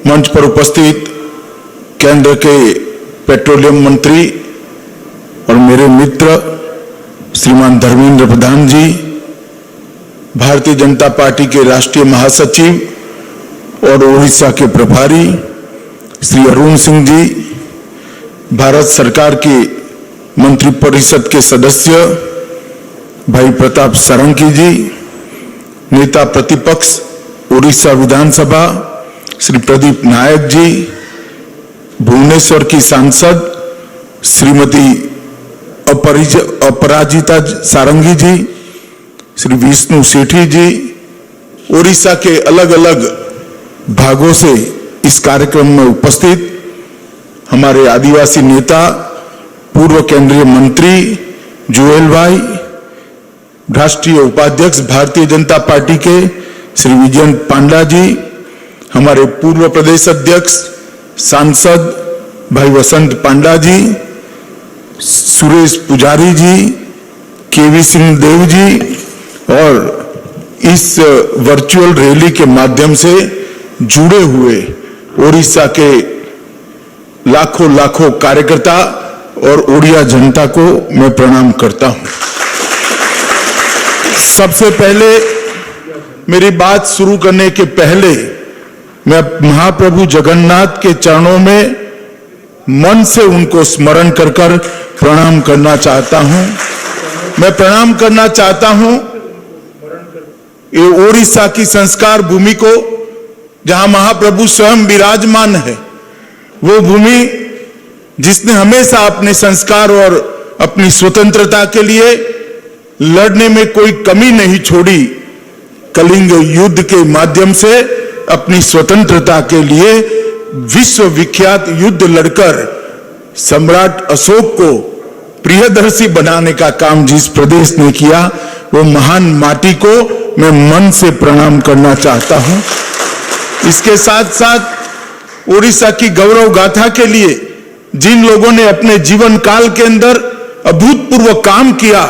मंच पर उपस्थित केंद्र के पेट्रोलियम मंत्री और मेरे मित्र श्रीमान धर्मेंद्र प्रधान जी, भारतीय जनता पार्टी के राष्ट्रीय महासचिव और ओडिशा के प्रभारी श्री अरुण सिंह जी, भारत सरकार के मंत्रिपरिषद के सदस्य भाई प्रताप सारंगी जी, नेता प्रतिपक्ष ओडिशा विधानसभा श्री प्रदीप नायक जी, भुवनेश्वर की सांसद श्रीमती अपराजिता सारंगी जी, श्री विष्णु सेठी जी, ओडिशा के अलग अलग भागों से इस कार्यक्रम में उपस्थित हमारे आदिवासी नेता पूर्व केंद्रीय मंत्री जुएल भाई, राष्ट्रीय उपाध्यक्ष भारतीय जनता पार्टी के श्री विजयंत पांडा जी, हमारे पूर्व प्रदेश अध्यक्ष सांसद भाई वसंत पांडा जी, सुरेश पुजारी जी, केवी सिंह देव जी और इस वर्चुअल रैली के माध्यम से जुड़े हुए ओडिशा के लाखों लाखों कार्यकर्ता और ओडिया जनता को मैं प्रणाम करता हूं। सबसे पहले मेरी बात शुरू करने के पहले मैं महाप्रभु जगन्नाथ के चरणों में मन से उनको स्मरण कर कर प्रणाम करना चाहता हूं। मैं प्रणाम करना चाहता हूं ये ओडिशा की संस्कार भूमि को, जहां महाप्रभु स्वयं विराजमान है, वो भूमि जिसने हमेशा अपने संस्कार और अपनी स्वतंत्रता के लिए लड़ने में कोई कमी नहीं छोड़ी। कलिंग युद्ध के माध्यम से अपनी स्वतंत्रता के लिए विश्व विख्यात युद्ध लड़कर सम्राट अशोक को प्रियदर्शी बनाने का काम जिस प्रदेश ने किया, वो महान माटी को मैं मन से प्रणाम करना चाहता हूं। इसके साथ साथ ओडिशा की गौरव गाथा के लिए जिन लोगों ने अपने जीवन काल के अंदर अभूतपूर्व काम किया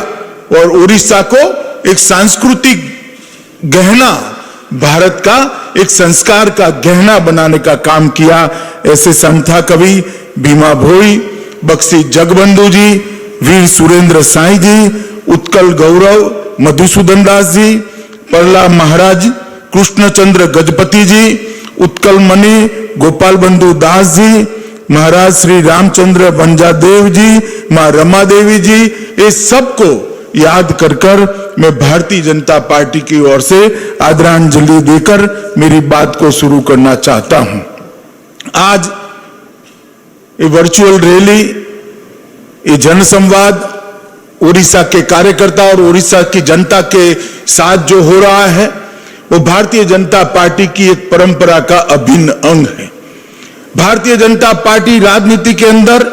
और ओडिशा को एक सांस्कृतिक गहना, भारत का एक संस्कार का गहना बनाने का काम किया, ऐसे संथा कवि भीमा भोई, बक्सी जगबंधु जी, वीर सुरेंद्र साई जी, उत्कल गौरव मधुसूदन दास जी, परला महाराज कृष्णचंद्र गजपति जी, उत्कल मणि गोपाल बंधु दास जी, महाराज श्री रामचंद्र बंजादेव जी, मां रमा देवी जी, ये सबको याद कर कर मैं भारतीय जनता पार्टी की ओर से आदरांजलि देकर मेरी बात को शुरू करना चाहता हूं। आज ये वर्चुअल रैली, ये जनसंवाद ओडिशा के कार्यकर्ता और ओडिशा की जनता के साथ जो हो रहा है, वो भारतीय जनता पार्टी की एक परंपरा का अभिन्न अंग है। भारतीय जनता पार्टी राजनीति के अंदर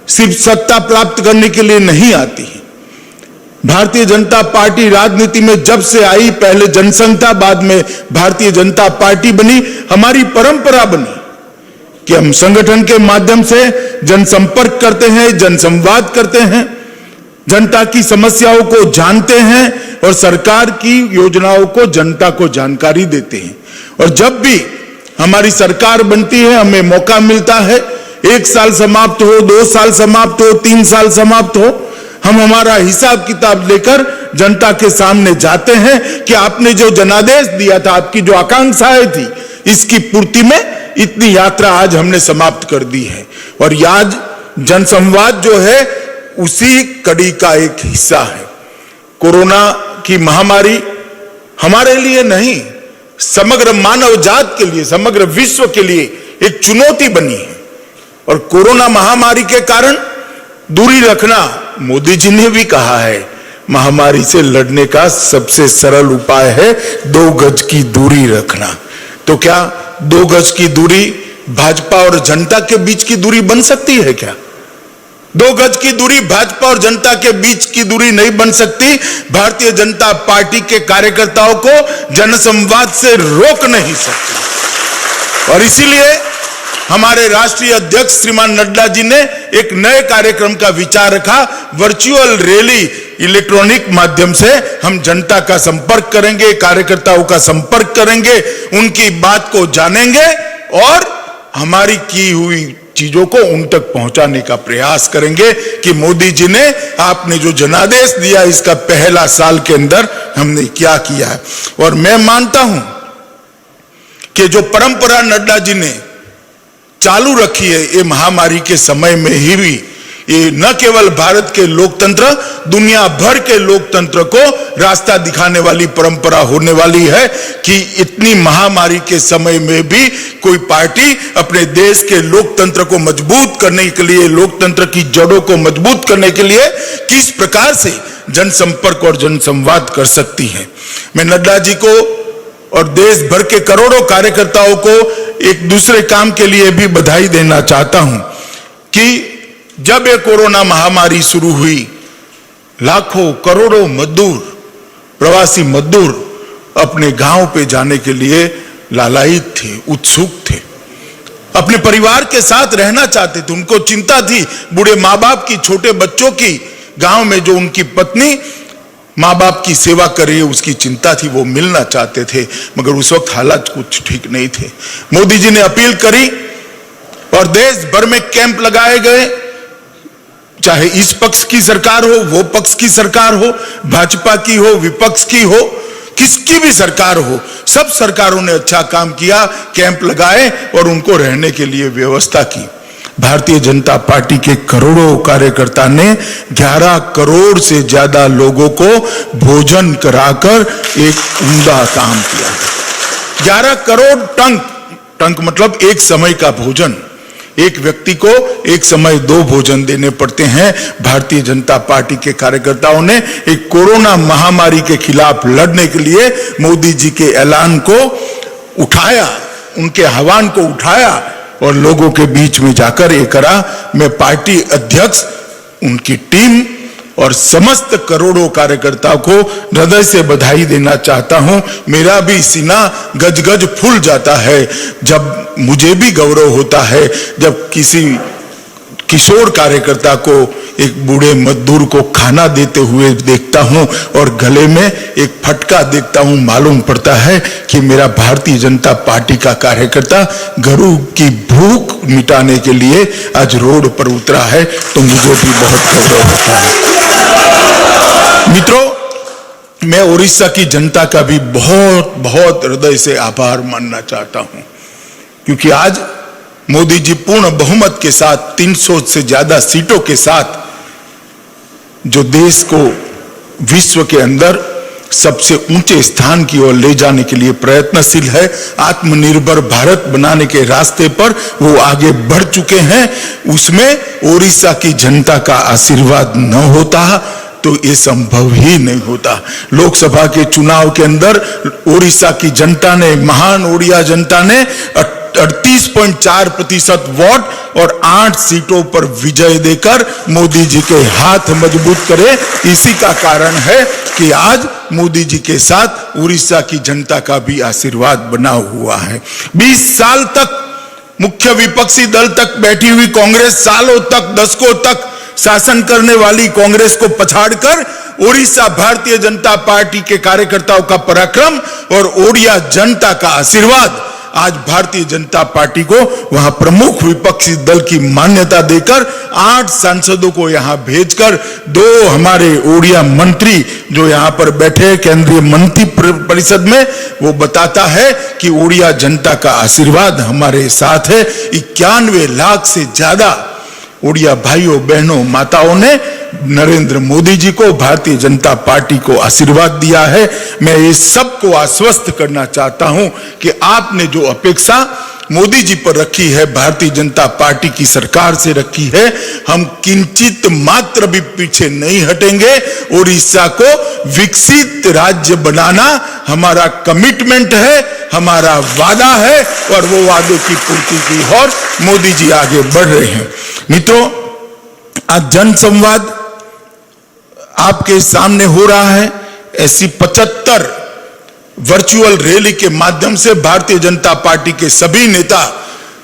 सिर्फ सत्ता प्राप्त करने के लिए नहीं आती है। भारतीय जनता पार्टी राजनीति में जब से आई, पहले जनसंघ था, बाद में भारतीय जनता पार्टी बनी, हमारी परंपरा बनी कि हम संगठन के माध्यम से जनसंपर्क करते हैं, जनसंवाद करते हैं, जनता की समस्याओं को जानते हैं और सरकार की योजनाओं को जनता को जानकारी देते हैं। और जब भी हमारी सरकार बनती है, हमें मौका मिलता है, 1 साल समाप्त हो, 2 साल समाप्त हो, 3 साल समाप्त हो, हम हमारा हिसाब किताब लेकर जनता के सामने जाते हैं कि आपने जो जनादेश दिया था, आपकी जो आकांक्षाएं थी, इसकी पूर्ति में इतनी यात्रा आज हमने समाप्त कर दी है। और आज जनसंवाद जो है उसी कड़ी का एक हिस्सा है। कोरोना की महामारी हमारे लिए नहीं, समग्र मानव जात के लिए, समग्र विश्व के लिए एक चुनौती बनी है। और कोरोना महामारी के कारण दूरी रखना, मोदी जी ने भी कहा है, महामारी से लड़ने का सबसे सरल उपाय है 2 गज की दूरी रखना। तो क्या 2 गज की दूरी भाजपा और जनता के बीच की दूरी बन सकती है क्या? 2 गज की दूरी भाजपा और जनता के बीच की दूरी नहीं बन सकती। भारतीय जनता पार्टी के कार्यकर्ताओं को जनसंवाद से रोक नहीं सकती। और इसीलिए हमारे राष्ट्रीय अध्यक्ष श्रीमान नड्डा जी ने एक नए कार्यक्रम का विचार रखा, वर्चुअल रैली, इलेक्ट्रॉनिक माध्यम से हम जनता का संपर्क करेंगे, कार्यकर्ताओं का संपर्क करेंगे, उनकी बात को जानेंगे और हमारी की हुई चीजों को उन तक पहुंचाने का प्रयास करेंगे कि मोदी जी ने आपने जो जनादेश दिया इसका पहला साल के अंदर हमने क्या किया है। और मैं मानता हूं कि जो परंपरा नड्डा जी ने चालू रखी है ये महामारी के समय में ही भी, ये न केवल भारत के लोकतंत्र, दुनिया भर के लोकतंत्र को रास्ता दिखाने वाली परंपरा होने वाली है कि इतनी महामारी के समय में भी कोई पार्टी अपने देश के लोकतंत्र को मजबूत करने के लिए, लोकतंत्र की जड़ों को मजबूत करने के लिए किस प्रकार से जनसंपर्क और जनसंवाद कर सकती है। मैं नड्डा जी को और देश भर के करोड़ों कार्यकर्ताओं को एक दूसरे काम के लिए भी बधाई देना चाहता हूं कि जब ये कोरोना महामारी शुरू हुई, लाखों करोड़ों मजदूर, प्रवासी मजदूर अपने गांव पे जाने के लिए लालायित थे, उत्सुक थे, अपने परिवार के साथ रहना चाहते थे। उनको चिंता थी बूढ़े माँ बाप की, छोटे बच्चों की, गांव में जो उनकी पत्नी माँ बाप की सेवा कर रही है उसकी चिंता थी, वो मिलना चाहते थे, मगर उस वक्त हालात कुछ ठीक नहीं थे। मोदी जी ने अपील करी और देश भर में कैंप लगाए गए, चाहे इस पक्ष की सरकार हो, वो पक्ष की सरकार हो, भाजपा की हो, विपक्ष की हो, किसकी भी सरकार हो, सब सरकारों ने अच्छा काम किया, कैंप लगाए और उनको रहने के लिए व्यवस्था की। भारतीय जनता पार्टी के करोड़ों कार्यकर्ता ने 11 करोड़ से ज्यादा लोगों को भोजन कराकर एक उम्दा काम किया। 11 करोड़ टंक मतलब एक समय का भोजन। एक व्यक्ति को एक समय 2 भोजन देने पड़ते हैं। भारतीय जनता पार्टी के कार्यकर्ताओं ने एक कोरोना महामारी के खिलाफ लड़ने के लिए मोदी जी के ऐलान को उठाया, उनके आह्वान को उठाया और लोगों के बीच में जाकर ये करा। मैं पार्टी अध्यक्ष, उनकी टीम और समस्त करोड़ों कार्यकर्ताओं को हृदय से बधाई देना चाहता हूं। मेरा भी सीना गजगज फूल जाता है जब मुझे भी गौरव होता है जब किसी किशोर कार्यकर्ता को, एक बूढ़े मजदूर को खाना देते हुए देखता हूं और गले में एक फटका देखता हूं। मालूम पड़ता है कि मेरा भारतीय जनता पार्टी का कार्यकर्ता गरीब की भूख मिटाने के लिए आज रोड पर उतरा है, तो मुझे भी बहुत गौरव होता है। मित्रों, मैं उड़ीसा की जनता का भी बहुत बहुत हृदय से आभार मानना चाहता हूं, क्योंकि आज मोदी जी पूर्ण बहुमत के साथ 300 से ज्यादा सीटों के साथ जो देश को विश्व के अंदर सबसे ऊंचे स्थान की ओर ले जाने के लिए प्रयत्नशील है, आत्मनिर्भर भारत बनाने के रास्ते पर वो आगे बढ़ चुके हैं। उसमें उड़ीसा की जनता का आशीर्वाद न होता तो ये संभव ही नहीं होता। लोकसभा के चुनाव के अंदर उड़ीसा की जनता ने, महान उड़िया जनता ने 38.4% वोट और 8 सीटों पर विजय देकर मोदी जी के हाथ मजबूत करे। इसी का कारण है कि आज मोदी जी के साथ उड़ीसा की जनता का भी आशीर्वाद बना हुआ है। 20 साल तक मुख्य विपक्षी दल तक बैठी हुई कांग्रेस, सालों तक, दशकों तक शासन करने वाली कांग्रेस को पछाड़कर उड़ीसा भारतीय जनता पार्टी के कार्यकर्ताओं का पराक्रम और ओडिया जनता का आशीर्वाद आज भारतीय जनता पार्टी को वहां प्रमुख विपक्षी दल की मान्यता देकर 8 सांसदों को यहां भेजकर 2 हमारे ओडिया मंत्री जो यहां पर बैठे केंद्रीय मंत्री परिषद में, वो बताता है कि ओडिया जनता का आशीर्वाद हमारे साथ है। 91 लाख से ज्यादा ओडिया भाइयों बहनों माताओं ने नरेंद्र मोदी जी को, भारतीय जनता पार्टी को आशीर्वाद दिया है। मैं ये सबको आश्वस्त करना चाहता हूं कि आपने जो अपेक्षा मोदी जी पर रखी है, भारतीय जनता पार्टी की सरकार से रखी है, हम किंचित मात्र भी पीछे नहीं हटेंगे। उड़ीसा को विकसित राज्य बनाना हमारा कमिटमेंट है, हमारा वादा है और वो वादे की पूर्ति की ओर मोदी जी आगे बढ़ रहे हैं। मित्रों, आज जनसंवाद आपके सामने हो रहा है। ऐसी 75 वर्चुअल रैली के माध्यम से भारतीय जनता पार्टी के सभी नेता,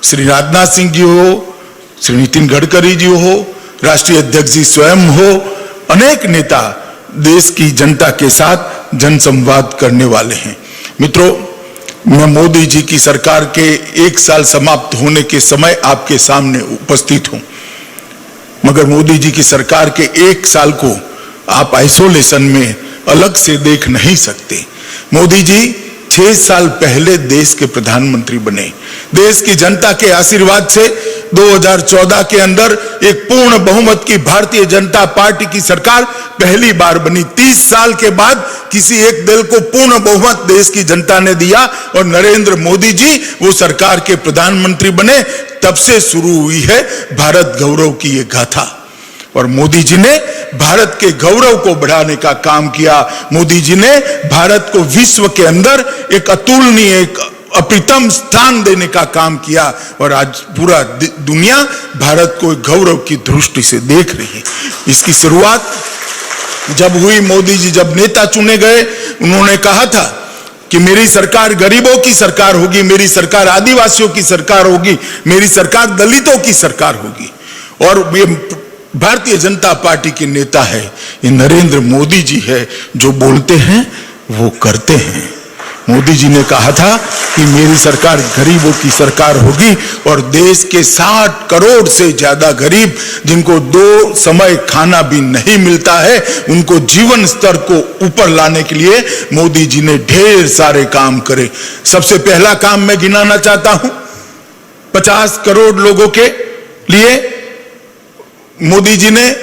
श्री राजनाथ सिंह जी हो, श्री नितिन गडकरी जी हो, राष्ट्रीय अध्यक्ष जी स्वयं हो, अनेक नेता देश की जनता के साथ जनसंवाद करने वाले हैं। मित्रों, मैं मोदी जी की सरकार के 1 साल समाप्त होने के समय आपके सामने उपस्थित हूं, मगर मोदी जी की सरकार के 1 साल को आप आइसोलेशन में अलग से देख नहीं सकते। मोदी जी 6 साल पहले देश के प्रधानमंत्री बने। देश की जनता के आशीर्वाद से 2014 के अंदर एक पूर्ण बहुमत की भारतीय जनता पार्टी की सरकार पहली बार बनी। 30 साल के बाद किसी एक दल को पूर्ण बहुमत देश की जनता ने दिया और नरेंद्र मोदी जी वो सरकार के प्रधानमंत्री बने। तब से शुरू हुई है भारत गौरव की ये गाथा और मोदी जी ने भारत के गौरव को बढ़ाने का काम किया। मोदी जी ने भारत को विश्व के अंदर एक अतुलनीय, एक अप्रतिम स्थान देने का काम किया और आज पूरा दुनिया भारत को गौरव की दृष्टि से देख रही है। इसकी शुरुआत जब हुई, मोदी जी जब नेता चुने गए, उन्होंने कहा था कि मेरी सरकार गरीबों की सरकार होगी, मेरी सरकार आदिवासियों की सरकार होगी, मेरी सरकार दलितों की सरकार होगी। और ये भारतीय जनता पार्टी के नेता है, ये नरेंद्र मोदी जी है, जो बोलते हैं वो करते हैं। मोदी जी ने कहा था कि मेरी सरकार गरीबों की सरकार होगी और देश के 60 करोड़ से ज्यादा गरीब जिनको 2 समय खाना भी नहीं मिलता है, उनको जीवन स्तर को ऊपर लाने के लिए मोदी जी ने ढेर सारे काम करे। सबसे पहला काम मैं गिनाना चाहता हूं, 50 करोड़ लोगों के लिए मोदी जी ने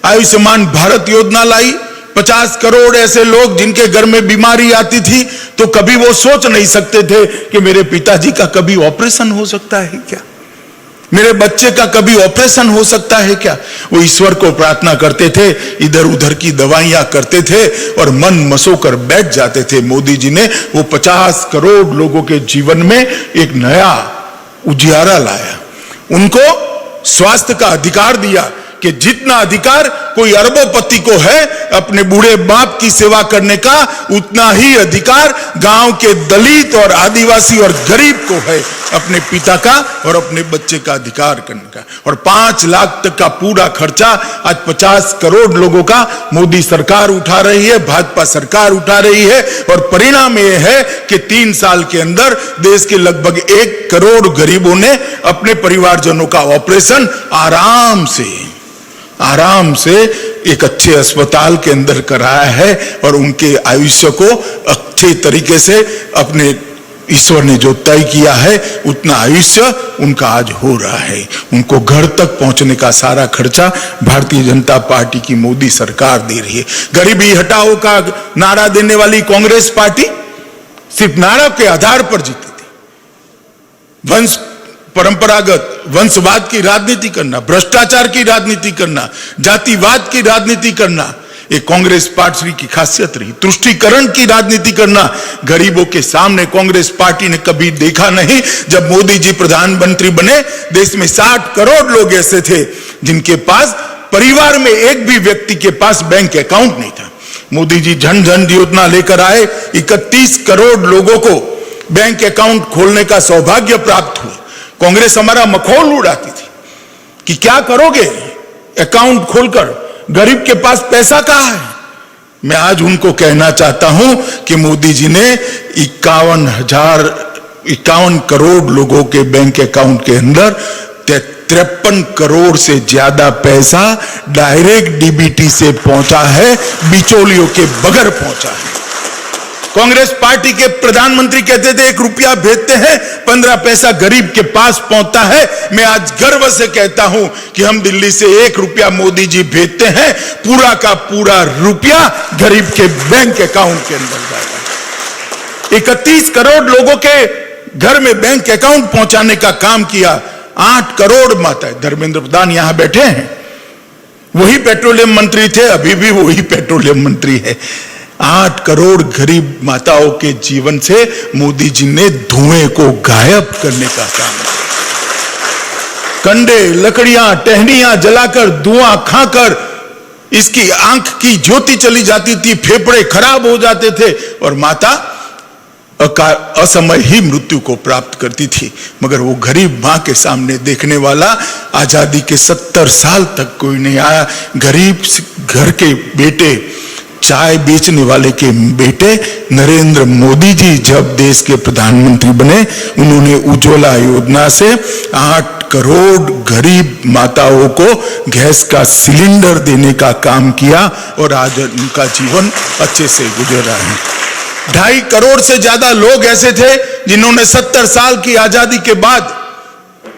आयुष्मान भारत योजना लाई। 50 करोड़ ऐसे लोग जिनके घर में बीमारी आती थी तो कभी वो सोच नहीं सकते थे कि मेरे पिताजी का कभी ऑपरेशन हो सकता है क्या, मेरे बच्चे का कभी ऑपरेशन हो सकता है क्या। वो ईश्वर को प्रार्थना करते थे, इधर उधर की दवाइयां करते थे और मन मसोकर बैठ जाते थे। मोदी जी ने वो 50 करोड़ लोगों के जीवन में एक नया उजियारा लाया। उनको स्वास्थ्य का अधिकार दिया कि जितना अधिकार कोई अरबोपति को है अपने बूढ़े बाप की सेवा करने का, उतना ही अधिकार गांव के दलित और आदिवासी और गरीब को है अपने पिता का और अपने बच्चे का अधिकार करने का। और 5 लाख तक का पूरा खर्चा आज 50 करोड़ लोगों का मोदी सरकार उठा रही है, भाजपा सरकार उठा रही है। और परिणाम यह है कि 3 साल के अंदर देश के लगभग 1 करोड़ गरीबों ने अपने परिवारजनों का ऑपरेशन आराम से एक अच्छे अस्पताल के अंदर कराया है और उनके आयुष्य को अच्छे तरीके से अपने ईश्वर ने जो तय किया है उतना आयुष्य उनका आज हो रहा है। उनको घर तक पहुंचने का सारा खर्चा भारतीय जनता पार्टी की मोदी सरकार दे रही है। गरीबी हटाओ का नारा देने वाली कांग्रेस पार्टी सिर्फ नारा के आधार पर जीती थी। परंपरागत वंशवाद की राजनीति करना, भ्रष्टाचार की राजनीति करना, जातिवाद की राजनीति करना, ये कांग्रेस पार्टी की खासियत रही। तुष्टीकरण की राजनीति करना गरीबों के सामने कांग्रेस पार्टी ने कभी देखा नहीं। जब मोदी जी प्रधानमंत्री बने, देश में 60 करोड़ लोग ऐसे थे जिनके पास परिवार में एक भी व्यक्ति के पास बैंक अकाउंट नहीं था। मोदी जी जन धन योजना लेकर आए, 31 करोड़ लोगों को बैंक अकाउंट खोलने का सौभाग्य प्राप्त हुआ। कांग्रेस हमारा मखौल उड़ाती थी कि क्या करोगे अकाउंट खोलकर, गरीब के पास पैसा कहां है। मैं आज उनको कहना चाहता हूं कि मोदी जी ने 51 करोड़ लोगों के बैंक अकाउंट के अंदर 53 करोड़ से ज्यादा पैसा डायरेक्ट डीबीटी से पहुंचा है, बिचौलियों के बगैर पहुंचा है। कांग्रेस पार्टी के प्रधानमंत्री कहते थे 1 रुपया भेजते हैं 15 पैसा गरीब के पास पहुंचता है। मैं आज गर्व से कहता हूं कि हम दिल्ली से 1 रुपया मोदी जी भेजते हैं, पूरा का पूरा रुपया गरीब के बैंक अकाउंट के अंदर जाता है। 31 करोड़ लोगों के घर में बैंक अकाउंट पहुंचाने का काम किया। 8 करोड़ माता, धर्मेंद्र प्रधान यहां बैठे हैं, वही पेट्रोलियम मंत्री थे, अभी भी वही पेट्रोलियम मंत्री है। 8 करोड़ गरीब माताओं के जीवन से मोदी जी ने धुएं को गायब करने का काम किया। कंडे, लकड़ियां, टहनियां जलाकर, धुआं खाकर इसकी आंख की ज्योति चली जाती थी, फेफड़े खराब हो जाते थे और माता असमय ही मृत्यु को प्राप्त करती थी। मगर वो गरीब मां के सामने देखने वाला आजादी के 70 साल तक कोई नहीं आया। गरीब घर के बेटे चाय बेचने वाले के बेटे नरेंद्र मोदी जी जब देश के प्रधानमंत्री बने, उन्होंने उज्ज्वला योजना से 8 करोड़ गरीब माताओं को गैस का सिलेंडर देने का काम किया और आज उनका जीवन अच्छे से गुजर रहा है। 2.5 करोड़ से ज्यादा लोग ऐसे थे जिन्होंने 70 साल की आजादी के बाद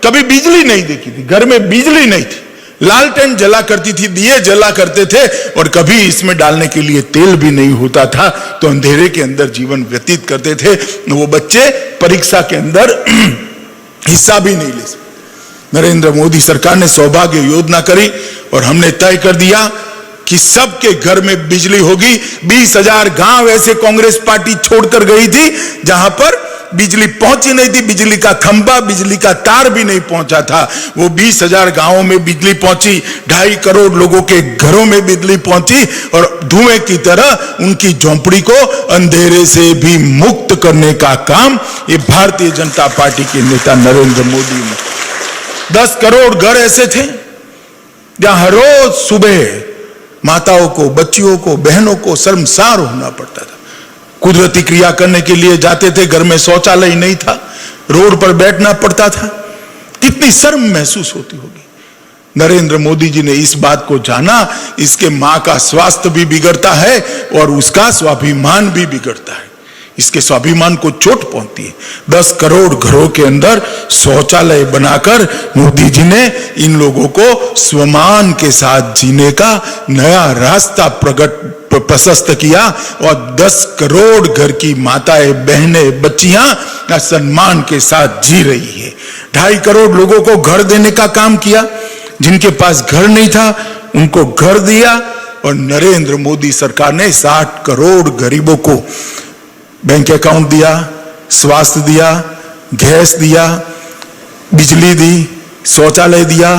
कभी बिजली नहीं देखी थी, घर में बिजली नहीं थी, लालटेन जला करती थी, दिए जला करते थे और कभी इसमें डालने के लिए तेल भी नहीं होता था, तो अंधेरे के अंदर जीवन व्यतीत करते थे। वो बच्चे परीक्षा के अंदर हिस्सा भी नहीं ले सकते। नरेंद्र मोदी सरकार ने सौभाग्य योजना करी और हमने तय कर दिया कि सबके घर में बिजली होगी। 20,000 गांव ऐसे कांग्रेस पार्टी छोड़कर गई थी जहां पर बिजली पहुंची नहीं थी, बिजली का खंभा, बिजली का तार भी नहीं पहुंचा था। वो 20,000 गांवों में बिजली पहुंची, 2.5 करोड़ लोगों के घरों में बिजली पहुंची और धुएं की तरह उनकी झोंपड़ी को अंधेरे से भी मुक्त करने का काम ये भारतीय जनता पार्टी के नेता नरेंद्र मोदी ने। 10 करोड़ घर ऐसे थे जहां हर रोज सुबह माताओं को, बच्चियों को, बहनों को शर्मसार होना पड़ता था। कुदरती क्रिया करने के लिए जाते थे, घर में शौचालय नहीं था, रोड पर बैठना पड़ता था। कितनी शर्म महसूस होती होगी। नरेंद्र मोदी जी ने इस बात को जाना, इसके मां का स्वास्थ्य भी बिगड़ता है और उसका स्वाभिमान भी बिगड़ता है, इसके स्वाभिमान को चोट पहुंचती है। 10 करोड़ घरों के अंदर शौचालय बनाकर मोदी जी ने इन लोगों को स्वमान के साथ जीने का नया रास्ता प्रशस्त किया और 10 करोड़ घर की माताएं, बहनें, बच्चियां सम्मान के साथ जी रही है। 2.5 करोड़ लोगों को घर देने का काम किया, जिनके पास घर नहीं था उनको घर दिया और नरेंद्र मोदी सरकार ने 60 करोड़ गरीबों को बैंक अकाउंट दिया, स्वास्थ्य दिया, गैस दिया, बिजली दी, शौचालय दिया,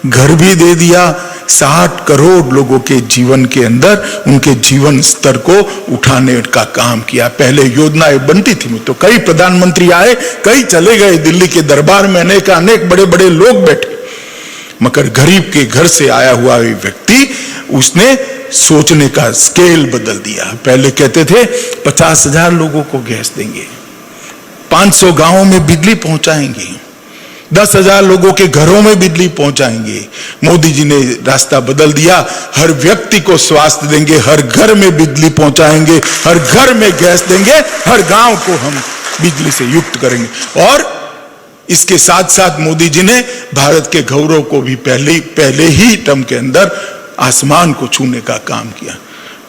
घर भी दे दिया। 60 करोड़ लोगों के जीवन के अंदर उनके जीवन स्तर को उठाने का काम किया। पहले योजनाएं बनती थी तो कई प्रधानमंत्री आए, कई चले गए, दिल्ली के दरबार में अनेक बड़े बड़े लोग बैठे, मगर गरीब के घर से आया हुआ व्यक्ति उसने सोचने का स्केल बदल दिया। पहले कहते थे 50,000 लोगों को गैस देंगे, 500 गांवों में बिजली पहुंचाएंगे, 10,000 लोगों के घरों में बिजली पहुंचाएंगे। मोदी जी ने रास्ता बदल दिया, हर व्यक्ति को स्वास्थ्य देंगे, हर घर में बिजली पहुंचाएंगे, हर घर में गैस देंगे, हर गांव को हम बिजली से युक्त करेंगे। और इसके साथ साथ मोदी जी ने भारत के गौरव को भी पहले ही टर्म के अंदर आसमान को छूने का काम किया।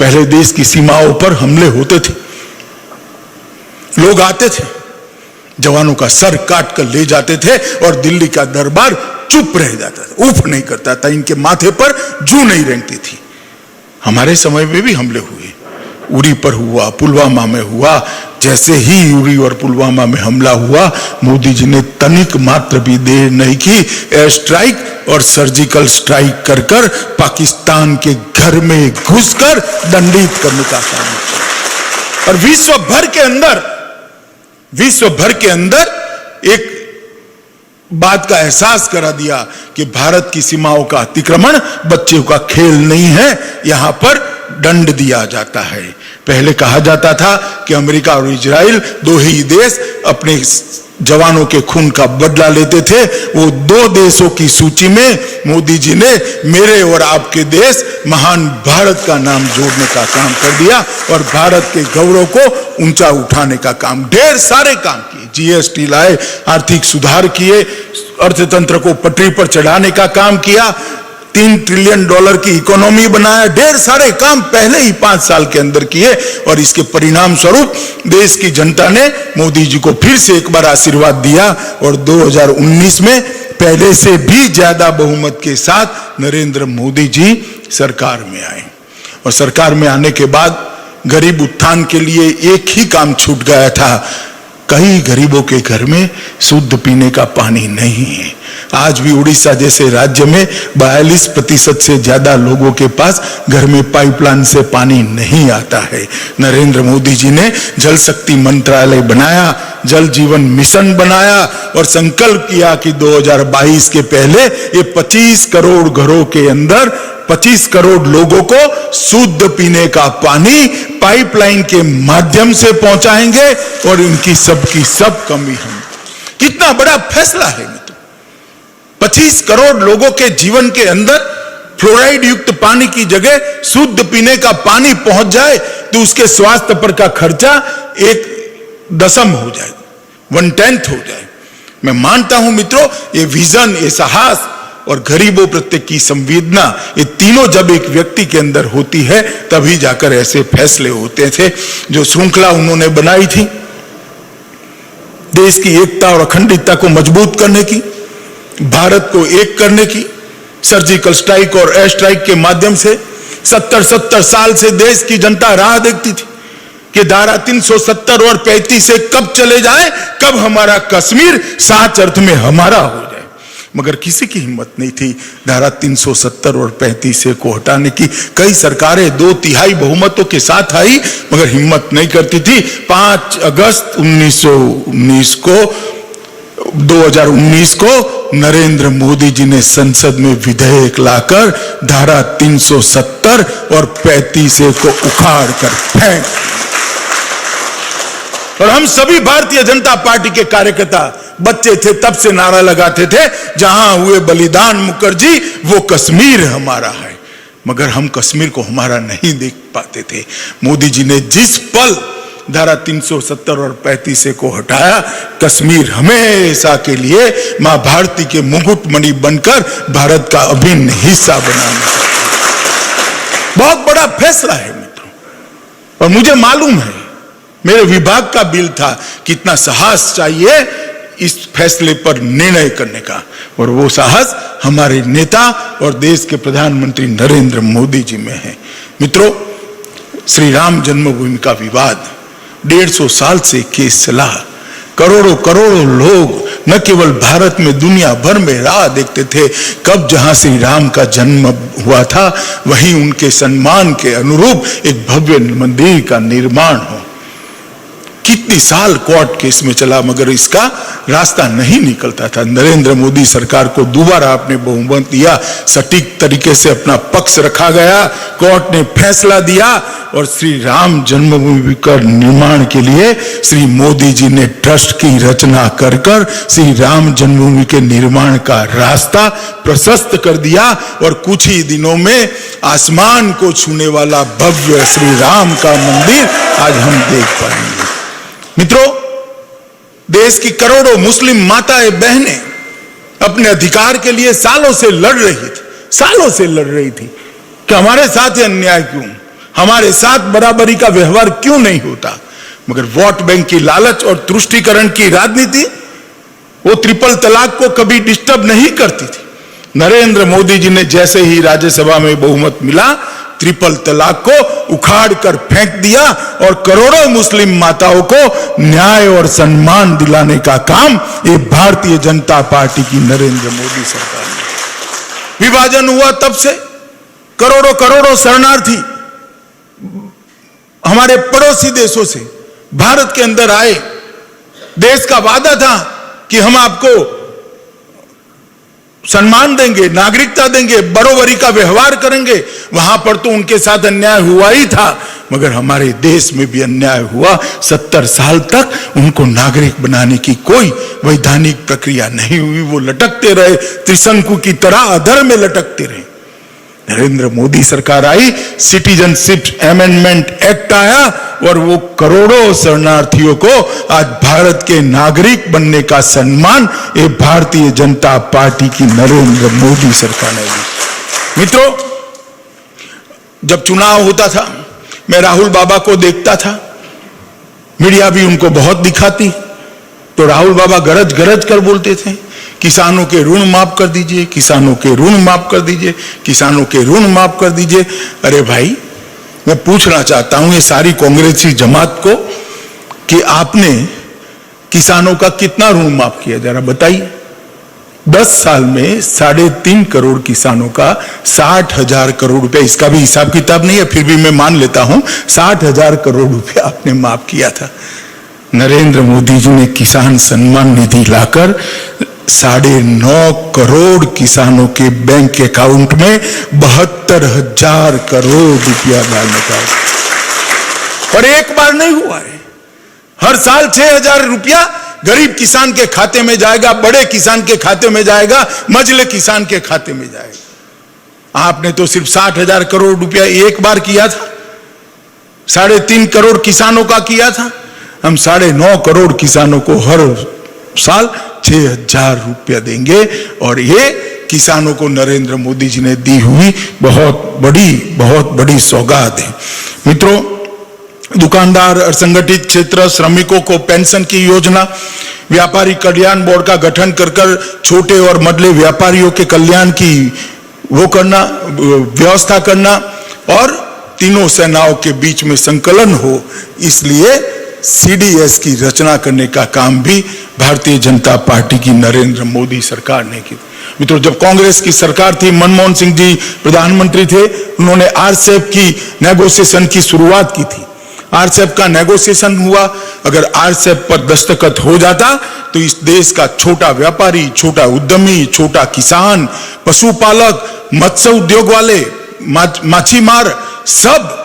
पहले देश की सीमाओं पर हमले होते थे, लोग आते थे, जवानों का सर काट कर ले जाते थे और दिल्ली का दरबार चुप रह जाता था, उफ नहीं करता था, इनके माथे पर जू नहीं रेंगती थी। हमारे समय में भी हमले हुए, उरी पर हुआ, पुलवामा में हुआ। जैसे ही उरी और पुलवामा में हमला हुआ, मोदी जी ने तनिक मात्र भी देर नहीं की, एयर स्ट्राइक और सर्जिकल स्ट्राइक कर कर पाकिस्तान के घर में घुसकर दंडित करने का काम किया। और विश्व भर के अंदर एक बात का एहसास करा दिया कि भारत की सीमाओं का अतिक्रमण बच्चों का खेल नहीं है, यहां पर दंड दिया जाता है। पहले कहा जाता था कि अमेरिका और इजराइल 2 ही देश अपने जवानों के खून का बदला लेते थे। वो 2 देशों की सूची में मोदी जी ने मेरे और आपके देश महान भारत का नाम जोड़ने का काम कर दिया और भारत के गौरव को ऊंचा उठाने का काम, ढेर सारे काम किए। जीएसटी लाए, आर्थिक सुधार किए, अर्थतंत्र को पटरी पर चढ़ाने का काम किया, $3 ट्रिलियन की इकोनॉमी बनाया, ढेर सारे काम पहले ही 5 साल के अंदर किए। और इसके परिणाम स्वरूप देश की जनता ने मोदी जी को फिर से एक बार आशीर्वाद दिया और 2019 में पहले से भी ज्यादा बहुमत के साथ नरेंद्र मोदी जी सरकार में आए। और सरकार में आने के बाद गरीब उत्थान के लिए एक ही काम छूट गया था, कई गरीबों के घर में शुद्ध पीने का पानी नहीं है। आज भी उड़ीसा जैसे राज्य में 42% से ज्यादा लोगों के पास घर में पाइपलाइन से पानी नहीं आता है। नरेंद्र मोदी जी ने जल शक्ति मंत्रालय बनाया, जल जीवन मिशन बनाया और संकल्प किया कि 2022 के पहले ये 25 करोड़ घरों के अंदर 25 करोड़ लोगों को शुद्ध पीने का पानी पाइपलाइन के माध्यम से पहुंचाएंगे और इनकी सब कमी हम। कितना बड़ा फैसला है मित्रों। 25 करोड़ लोगों के जीवन के अंदर फ्लोराइड युक्त पानी की जगह शुद्ध पीने का पानी पहुंच जाए तो उसके स्वास्थ्य पर का खर्चा 1/10 हो जाए, 1/10 हो जाए। मैं मानता हूं मित्रों, ये विजन, ये साहस और गरीबों प्रत्येक की संवेदना, ये तीनों जब एक व्यक्ति के अंदर होती है तभी जाकर ऐसे फैसले होते थे। जो श्रृंखला उन्होंने बनाई थी देश की एकता और अखंडता को मजबूत करने की, भारत को एक करने की, सर्जिकल स्ट्राइक और एयर स्ट्राइक के माध्यम से 70 साल से देश की जनता राह देखती थी कि धारा 370 और 35 से कब चले जाए, कब हमारा कश्मीर साच अर्थ में हमारा हो जाए। मगर किसी की हिम्मत नहीं थी धारा 370 और 35 को हटाने की। कई सरकारें 2/3 बहुमतों के साथ आई मगर हिम्मत नहीं करती थी। 5 अगस्त 2019 को नरेंद्र मोदी जी ने संसद में विधेयक लाकर धारा 370 और 35 को उखाड़ कर फेंक, और हम सभी भारतीय जनता पार्टी के कार्यकर्ता बच्चे थे तब से नारा लगाते थे, जहां हुए बलिदान मुखर्जी वो कश्मीर हमारा है। मगर हम कश्मीर को हमारा नहीं देख पाते थे। मोदी जी ने जिस पल धारा 370 और 35 को हटाया, कश्मीर हमेशा के लिए मां भारती के मुकुटमणि बनकर भारत का अभिन्न हिस्सा बनाना। बहुत बड़ा फैसला है मित्रों, और मुझे मालूम है मेरे विभाग का बिल था कितना साहस चाहिए इस फैसले पर निर्णय करने का, और वो साहस हमारे नेता और देश के प्रधानमंत्री नरेंद्र मोदी जी में है। मित्रों, श्री राम जन्मभूमि का विवाद 150 साल से केस चला। करोड़ों लोग न केवल भारत में दुनिया भर में राह देखते थे कब जहां श्री राम का जन्म हुआ था वहीं उनके सम्मान के अनुरूप एक भव्य मंदिर का निर्माण हो। कितनी साल कोर्ट केस में चला मगर इसका रास्ता नहीं निकलता था। नरेंद्र मोदी सरकार को दोबारा आपने बहुमत दिया, सटीक तरीके से अपना पक्ष रखा गया, कोर्ट ने फैसला दिया और श्री राम जन्मभूमि का निर्माण के लिए श्री मोदी जी ने ट्रस्ट की रचना कर श्री राम जन्मभूमि के निर्माण का रास्ता प्रशस्त कर दिया और कुछ ही दिनों में आसमान को छूने वाला भव्य श्री राम का मंदिर आज हम देख पाएंगे। मित्रों, देश की करोड़ों मुस्लिम माताएं बहनें अपने अधिकार के लिए सालों से लड़ रही थी कि हमारे साथ ये अन्याय क्यों, हमारे साथ बराबरी का व्यवहार क्यों नहीं होता। मगर वोट बैंक की लालच और तुष्टीकरण की राजनीति वो ट्रिपल तलाक को कभी डिस्टर्ब नहीं करती थी। नरेंद्र मोदी जी ने जैसे ही राज्यसभा में बहुमत मिला, ट्रिपल तलाक को उखाड़ कर फेंक दिया और करोड़ों मुस्लिम माताओं को न्याय और सम्मान दिलाने का काम ये भारतीय जनता पार्टी की नरेंद्र मोदी सरकार ने। विभाजन हुआ तब से करोड़ों शरणार्थी हमारे पड़ोसी देशों से भारत के अंदर आए। देश का वादा था कि हम आपको सम्मान देंगे, नागरिकता देंगे, बरोबरी का व्यवहार करेंगे। वहां पर तो उनके साथ अन्याय हुआ ही था मगर हमारे देश में भी अन्याय हुआ। 70 साल तक उनको नागरिक बनाने की कोई वैधानिक प्रक्रिया नहीं हुई। वो लटकते रहे, त्रिशंकु की तरह अधर में लटकते रहे। नरेंद्र मोदी सरकार आई, सिटीजनशिप अमेंडमेंट एक्ट आया और वो करोड़ों शरणार्थियों को आज भारत के नागरिक बनने का सम्मान ये भारतीय जनता पार्टी की नरेंद्र मोदी सरकार ने दी। मित्रों, जब चुनाव होता था मैं राहुल बाबा को देखता था, मीडिया भी उनको बहुत दिखाती, तो राहुल बाबा गरज कर बोलते थे, किसानों के ऋण माफ कर दीजिए, किसानों के ऋण माफ कर दीजिए, किसानों के ऋण माफ कर दीजिए। अरे भाई, मैं पूछना चाहता हूं ये सारी कांग्रेसी जमात को कि आपने किसानों का कितना ऋण माफ किया, जरा बताइए। 10 साल में 3.5 करोड़ किसानों का 60,000 करोड़ रुपया, इसका भी हिसाब किताब नहीं है, फिर भी मैं मान लेता हूं 60,000 करोड़ रुपया आपने माफ किया था। नरेंद्र मोदी जी ने किसान सम्मान निधि लाकर 9.5 करोड़ किसानों के बैंक अकाउंट में 72,000 करोड़ रुपया डालने का, और एक बार नहीं हुआ है, हर साल 6,000 रुपया गरीब किसान के खाते में जाएगा, बड़े किसान के खाते में जाएगा, मझले किसान के खाते में जाएगा। आपने तो सिर्फ 60,000 करोड़ रुपया एक बार किया था, 3.5 करोड़ किसानों का किया था। हम 9.5 करोड़ किसानों को हर साल 6,000 रुपया देंगे, और ये किसानों को नरेंद्र मोदी जी ने दी हुई बहुत बड़ी सौगात है। मित्रों, दुकानदार, असंगठित क्षेत्र, श्रमिकों को पेंशन की योजना, व्यापारी कल्याण बोर्ड का गठन कर छोटे और मझले व्यापारियों के कल्याण की व्यवस्था करना, और तीनों सेनाओं के बीच में संकलन हो, इसलिए CDS की रचना करने का काम भी भारतीय जनता पार्टी की नरेंद्र मोदी सरकार ने की। मित्रों, जब कांग्रेस की सरकार थी, मनमोहन सिंह जी प्रधानमंत्री थे, उन्होंने RCEP की नेगोशिएशन की शुरुआत की थी। RCEP का नेगोशिएशन हुआ, अगर RCEP पर दस्तखत हो जाता तो इस देश का छोटा व्यापारी, छोटा उद्यमी, छोटा किसान, पशुपालक, मत्स्य उद्योग वाले, माछीमार सब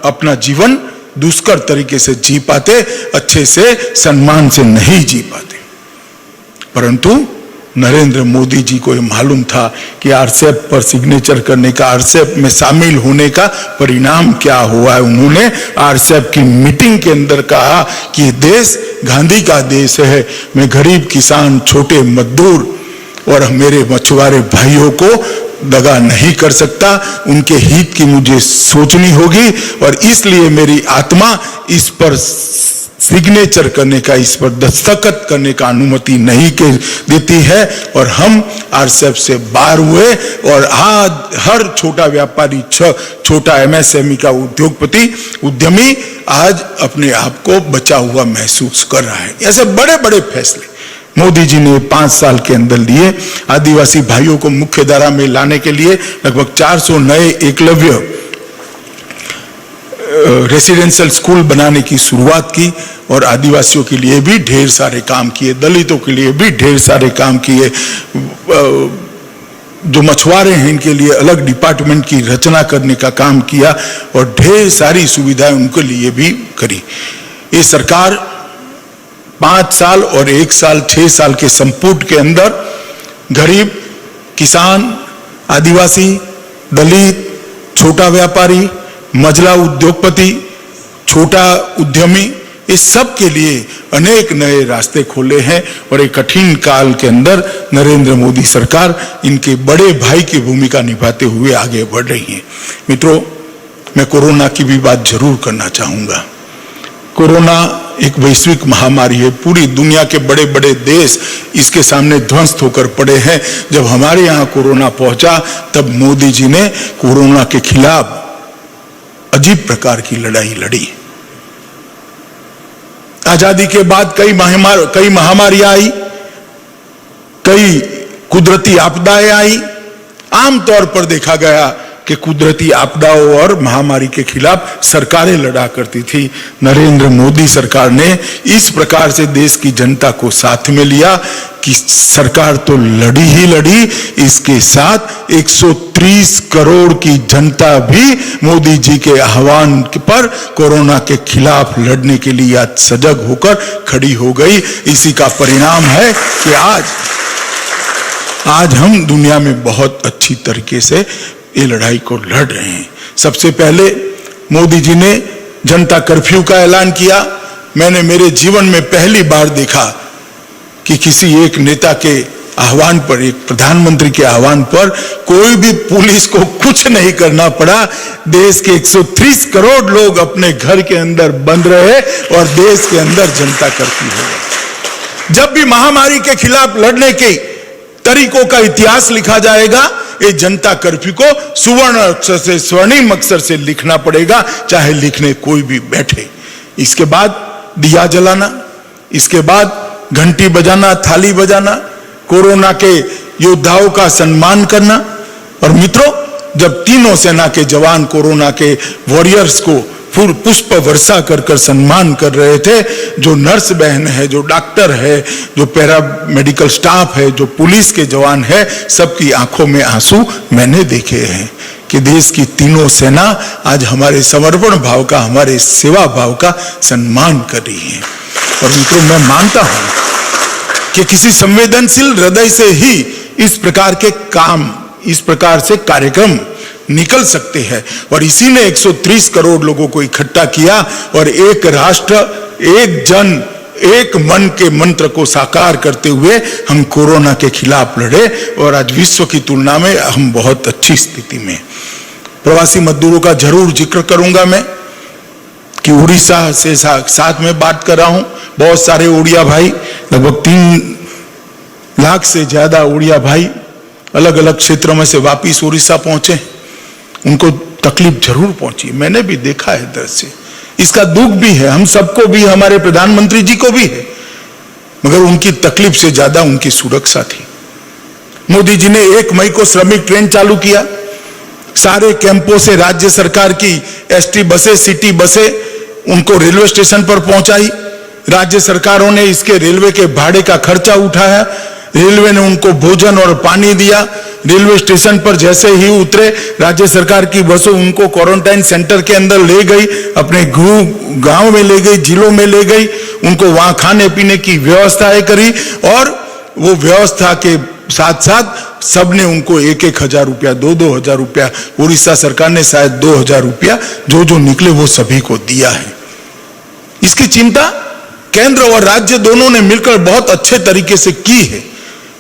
अपना जीवन दुष्कर तरीके से जी पाते, अच्छे से सम्मान से नहीं जी पाते। परंतु नरेंद्र मोदी जी को यह मालूम था कि RCEP पर सिग्नेचर करने का, RCEP में शामिल होने का परिणाम क्या हुआ है। उन्होंने RCEP की मीटिंग के अंदर कहा कि देश गांधी का देश है, मैं गरीब किसान, छोटे मजदूर और मेरे मछुआरे भाइयों को दगा नहीं कर सकता, उनके हित की मुझे सोचनी होगी, और इसलिए मेरी आत्मा इस पर सिग्नेचर करने का, इस पर दस्तखत करने का अनुमति नहीं देती है। और हम RCEP से बाहर हुए, और आज हर छोटा व्यापारी, छोटा MSME का उद्यमी आज अपने आप को बचा हुआ महसूस कर रहा है। ऐसे बड़े बड़े फैसले मोदी जी ने 5 साल के अंदर लिए। आदिवासी भाइयों को मुख्य धारा में लाने के लिए लगभग 400 नए एकलव्य रेसिडेंशियल स्कूल बनाने की शुरुआत की, और आदिवासियों के लिए भी ढेर सारे काम किए, दलितों के लिए भी ढेर सारे काम किए, जो मछुआरे हैं इनके लिए अलग डिपार्टमेंट की रचना करने का काम किया, और ढेर सारी सुविधाएं उनके लिए भी करी। ये सरकार 5 साल और 1 साल 6 साल के संपुट के अंदर गरीब, किसान, आदिवासी, दलित, छोटा व्यापारी, मझला उद्योगपति, छोटा उद्यमी, इस सब के लिए अनेक नए रास्ते खोले हैं, और एक कठिन काल के अंदर नरेंद्र मोदी सरकार इनके बड़े भाई की भूमिका निभाते हुए आगे बढ़ रही है। मित्रों, मैं कोरोना की भी बात जरूर करना चाहूंगा। कोरोना एक वैश्विक महामारी है, पूरी दुनिया के बड़े बड़े देश इसके सामने ध्वस्त होकर पड़े हैं। जब हमारे यहाँ कोरोना पहुंचा, तब मोदी जी ने कोरोना के खिलाफ अजीब प्रकार की लड़ाई लड़ी। आजादी के बाद कई महामारियां आई, कई कुदरती आपदाएं आई। आमतौर पर देखा गया कि कुदरती आपदाओं और महामारी के खिलाफ सरकारें लड़ा करती थी। नरेंद्र मोदी सरकार ने इस प्रकार से देश की जनता को साथ में लिया कि सरकार तो लड़ी ही लड़ी, इसके साथ 130 करोड़ की जनता भी मोदी जी के आह्वान पर कोरोना के खिलाफ लड़ने के लिए आज सजग होकर खड़ी हो गई। इसी का परिणाम है कि आज हम दुनिया में बहुत अच्छी तरीके से ये लड़ाई को लड़ रहे हैं। सबसे पहले मोदी जी ने जनता कर्फ्यू का ऐलान किया। मैंने मेरे जीवन में पहली बार देखा कि किसी एक नेता के आह्वान पर, एक प्रधानमंत्री के आह्वान पर कोई भी पुलिस को कुछ नहीं करना पड़ा। देश के 130 करोड़ लोग अपने घर के अंदर बंद रहे और देश के अंदर जनता कर्फ्यू हो गया। जब भी महामारी के खिलाफ लड़ने के तरीकों का इतिहास लिखा जाएगा, ये जनता कर्फ्यू को सुवर्ण अक्षर से, स्वर्णिम अक्षर से लिखना पड़ेगा, चाहे लिखने कोई भी बैठे। इसके बाद दिया जलाना, इसके बाद घंटी बजाना, थाली बजाना, कोरोना के योद्धाओं का सम्मान करना। और मित्रों, जब तीनों सेना के जवान कोरोना के वॉरियर्स को पुष्प वर्षा कर सम्मान कर रहे थे, जो नर्स बहन है, जो डॉक्टर है, जो पैरा मेडिकल स्टाफ है, जो पुलिस के जवान है, सबकी आंखों में आंसू मैंने देखे हैं कि देश की तीनों सेना आज हमारे समर्पण भाव का, हमारे सेवा भाव का सम्मान कर रही है। और मित्रों, मैं मानता हूं कि किसी संवेदनशील हृदय से ही इस प्रकार के काम, इस प्रकार से कार्यक्रम निकल सकते हैं। और इसी ने 130 करोड़ लोगों को इकट्ठा किया और एक राष्ट्र, एक जन, एक मन के मंत्र को साकार करते हुए हम कोरोना के खिलाफ लड़े और आज विश्व की तुलना में हम बहुत अच्छी स्थिति में। प्रवासी मजदूरों का जरूर जिक्र करूंगा मैं कि उड़ीसा से साथ में बात कर रहा हूं। बहुत सारे उड़िया भाई, लगभग 3 लाख से ज्यादा उड़िया भाई अलग अलग क्षेत्रों में से वापिस उड़ीसा पहुंचे। उनको तकलीफ जरूर पहुंची, मैंने भी देखा है दृश्य। इसका दुख भी है, हम सबको भी, हमारे प्रधानमंत्री जी को भी है, मगर उनकी तकलीफ से ज्यादा उनकी सुरक्षा थी। मोदी जी ने 1 मई को श्रमिक ट्रेन चालू किया। सारे कैंपों से राज्य सरकार की एसटी बसें, सिटी बसें उनको रेलवे स्टेशन पर पहुंचाई। राज्य सरकारों ने इसके रेलवे के भाड़े का खर्चा उठाया। रेलवे ने उनको भोजन और पानी दिया। रेलवे स्टेशन पर जैसे ही उतरे, राज्य सरकार की बसों उनको क्वारंटाइन सेंटर के अंदर ले गई, अपने गांव में ले गई, जिलों में ले गई, उनको वहां खाने पीने की व्यवस्थाएं करी। और वो व्यवस्था के साथ साथ सबने उनको 1-1 हजार रुपया, 2-2 हजार रुपया, उड़ीसा सरकार ने शायद 2 हजार रुपया जो जो निकले वो सभी को दिया है। इसकी चिंता केंद्र और राज्य दोनों ने मिलकर बहुत अच्छे तरीके से की है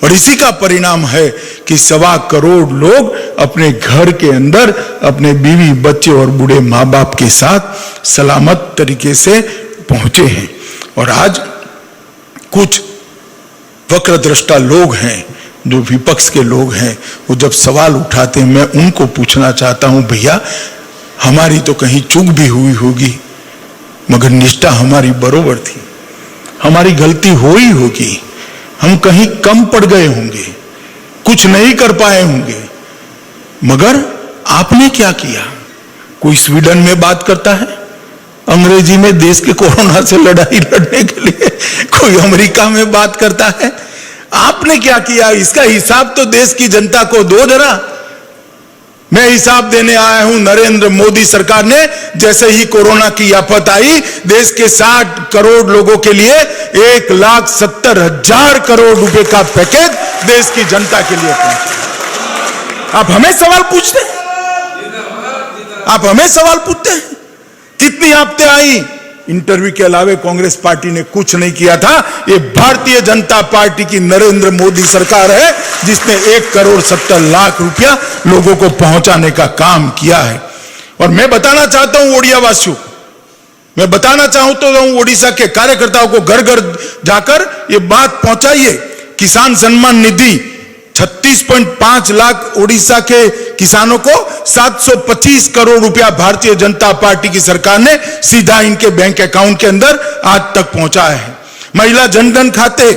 और इसी का परिणाम है कि 1.25 करोड़ लोग अपने घर के अंदर अपने बीवी, बच्चे और बूढ़े माँ बाप के साथ सलामत तरीके से पहुंचे हैं। और आज कुछ वक्रदृष्टा लोग हैं, जो विपक्ष के लोग हैं, वो जब सवाल उठाते हैं, मैं उनको पूछना चाहता हूं, भैया हमारी तो कहीं चूक भी हुई होगी, मगर निष्ठा हमारी बरोबर थी, हमारी गलती हो ही होगी, हम कहीं कम पड़ गए होंगे, कुछ नहीं कर पाए होंगे, मगर आपने क्या किया? कोई स्वीडन में बात करता है अंग्रेजी में देश के कोरोना से लड़ाई लड़ने के लिए, कोई अमेरिका में बात करता है। आपने क्या किया? इसका हिसाब तो देश की जनता को दो जरा। मैं हिसाब देने आया हूं। नरेंद्र मोदी सरकार ने जैसे ही कोरोना की आफत आई, देश के 60 करोड़ लोगों के लिए 1,70,000 करोड़ रुपए का पैकेज देश की जनता के लिए पहुंचा। आप हमें सवाल पूछते हैं, आप हमें सवाल पूछते हैं कितनी आफतें आई। इंटरव्यू के अलावे कांग्रेस पार्टी ने कुछ नहीं किया था। ये भारतीय जनता पार्टी की नरेंद्र मोदी सरकार है जिसने 1,70,00,000 रुपया लोगों को पहुंचाने का काम किया है। और मैं बताना चाहता हूं ओडिया वासियों, मैं बताना चाहता हूं ओडिशा के कार्यकर्ताओं को, घर घर जाकर ये बात पहुंचाइए। किसान सम्मान निधि 36.5 लाख ओडिशा के किसानों को 725 करोड़ रुपया भारतीय जनता पार्टी की सरकार ने सीधा इनके बैंक अकाउंट के अंदर आज तक पहुंचाया है। महिला जनधन खाते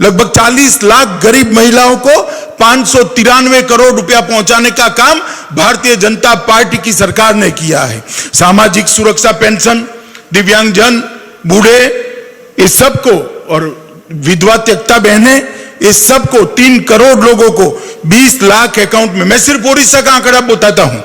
लगभग 40 लाख गरीब महिलाओं को 593 करोड़ रुपया पहुंचाने का काम भारतीय जनता पार्टी की सरकार ने किया है। सामाजिक सुरक्षा पेंशन, दिव्यांगजन, बूढ़े, इस सबको, और विधवा त्यक्ता बहनें, इस सबको 3 करोड़ लोगों को 20 लाख अकाउंट में, मैं सिर्फ ओडिशा का आंकड़ा बताता हूं,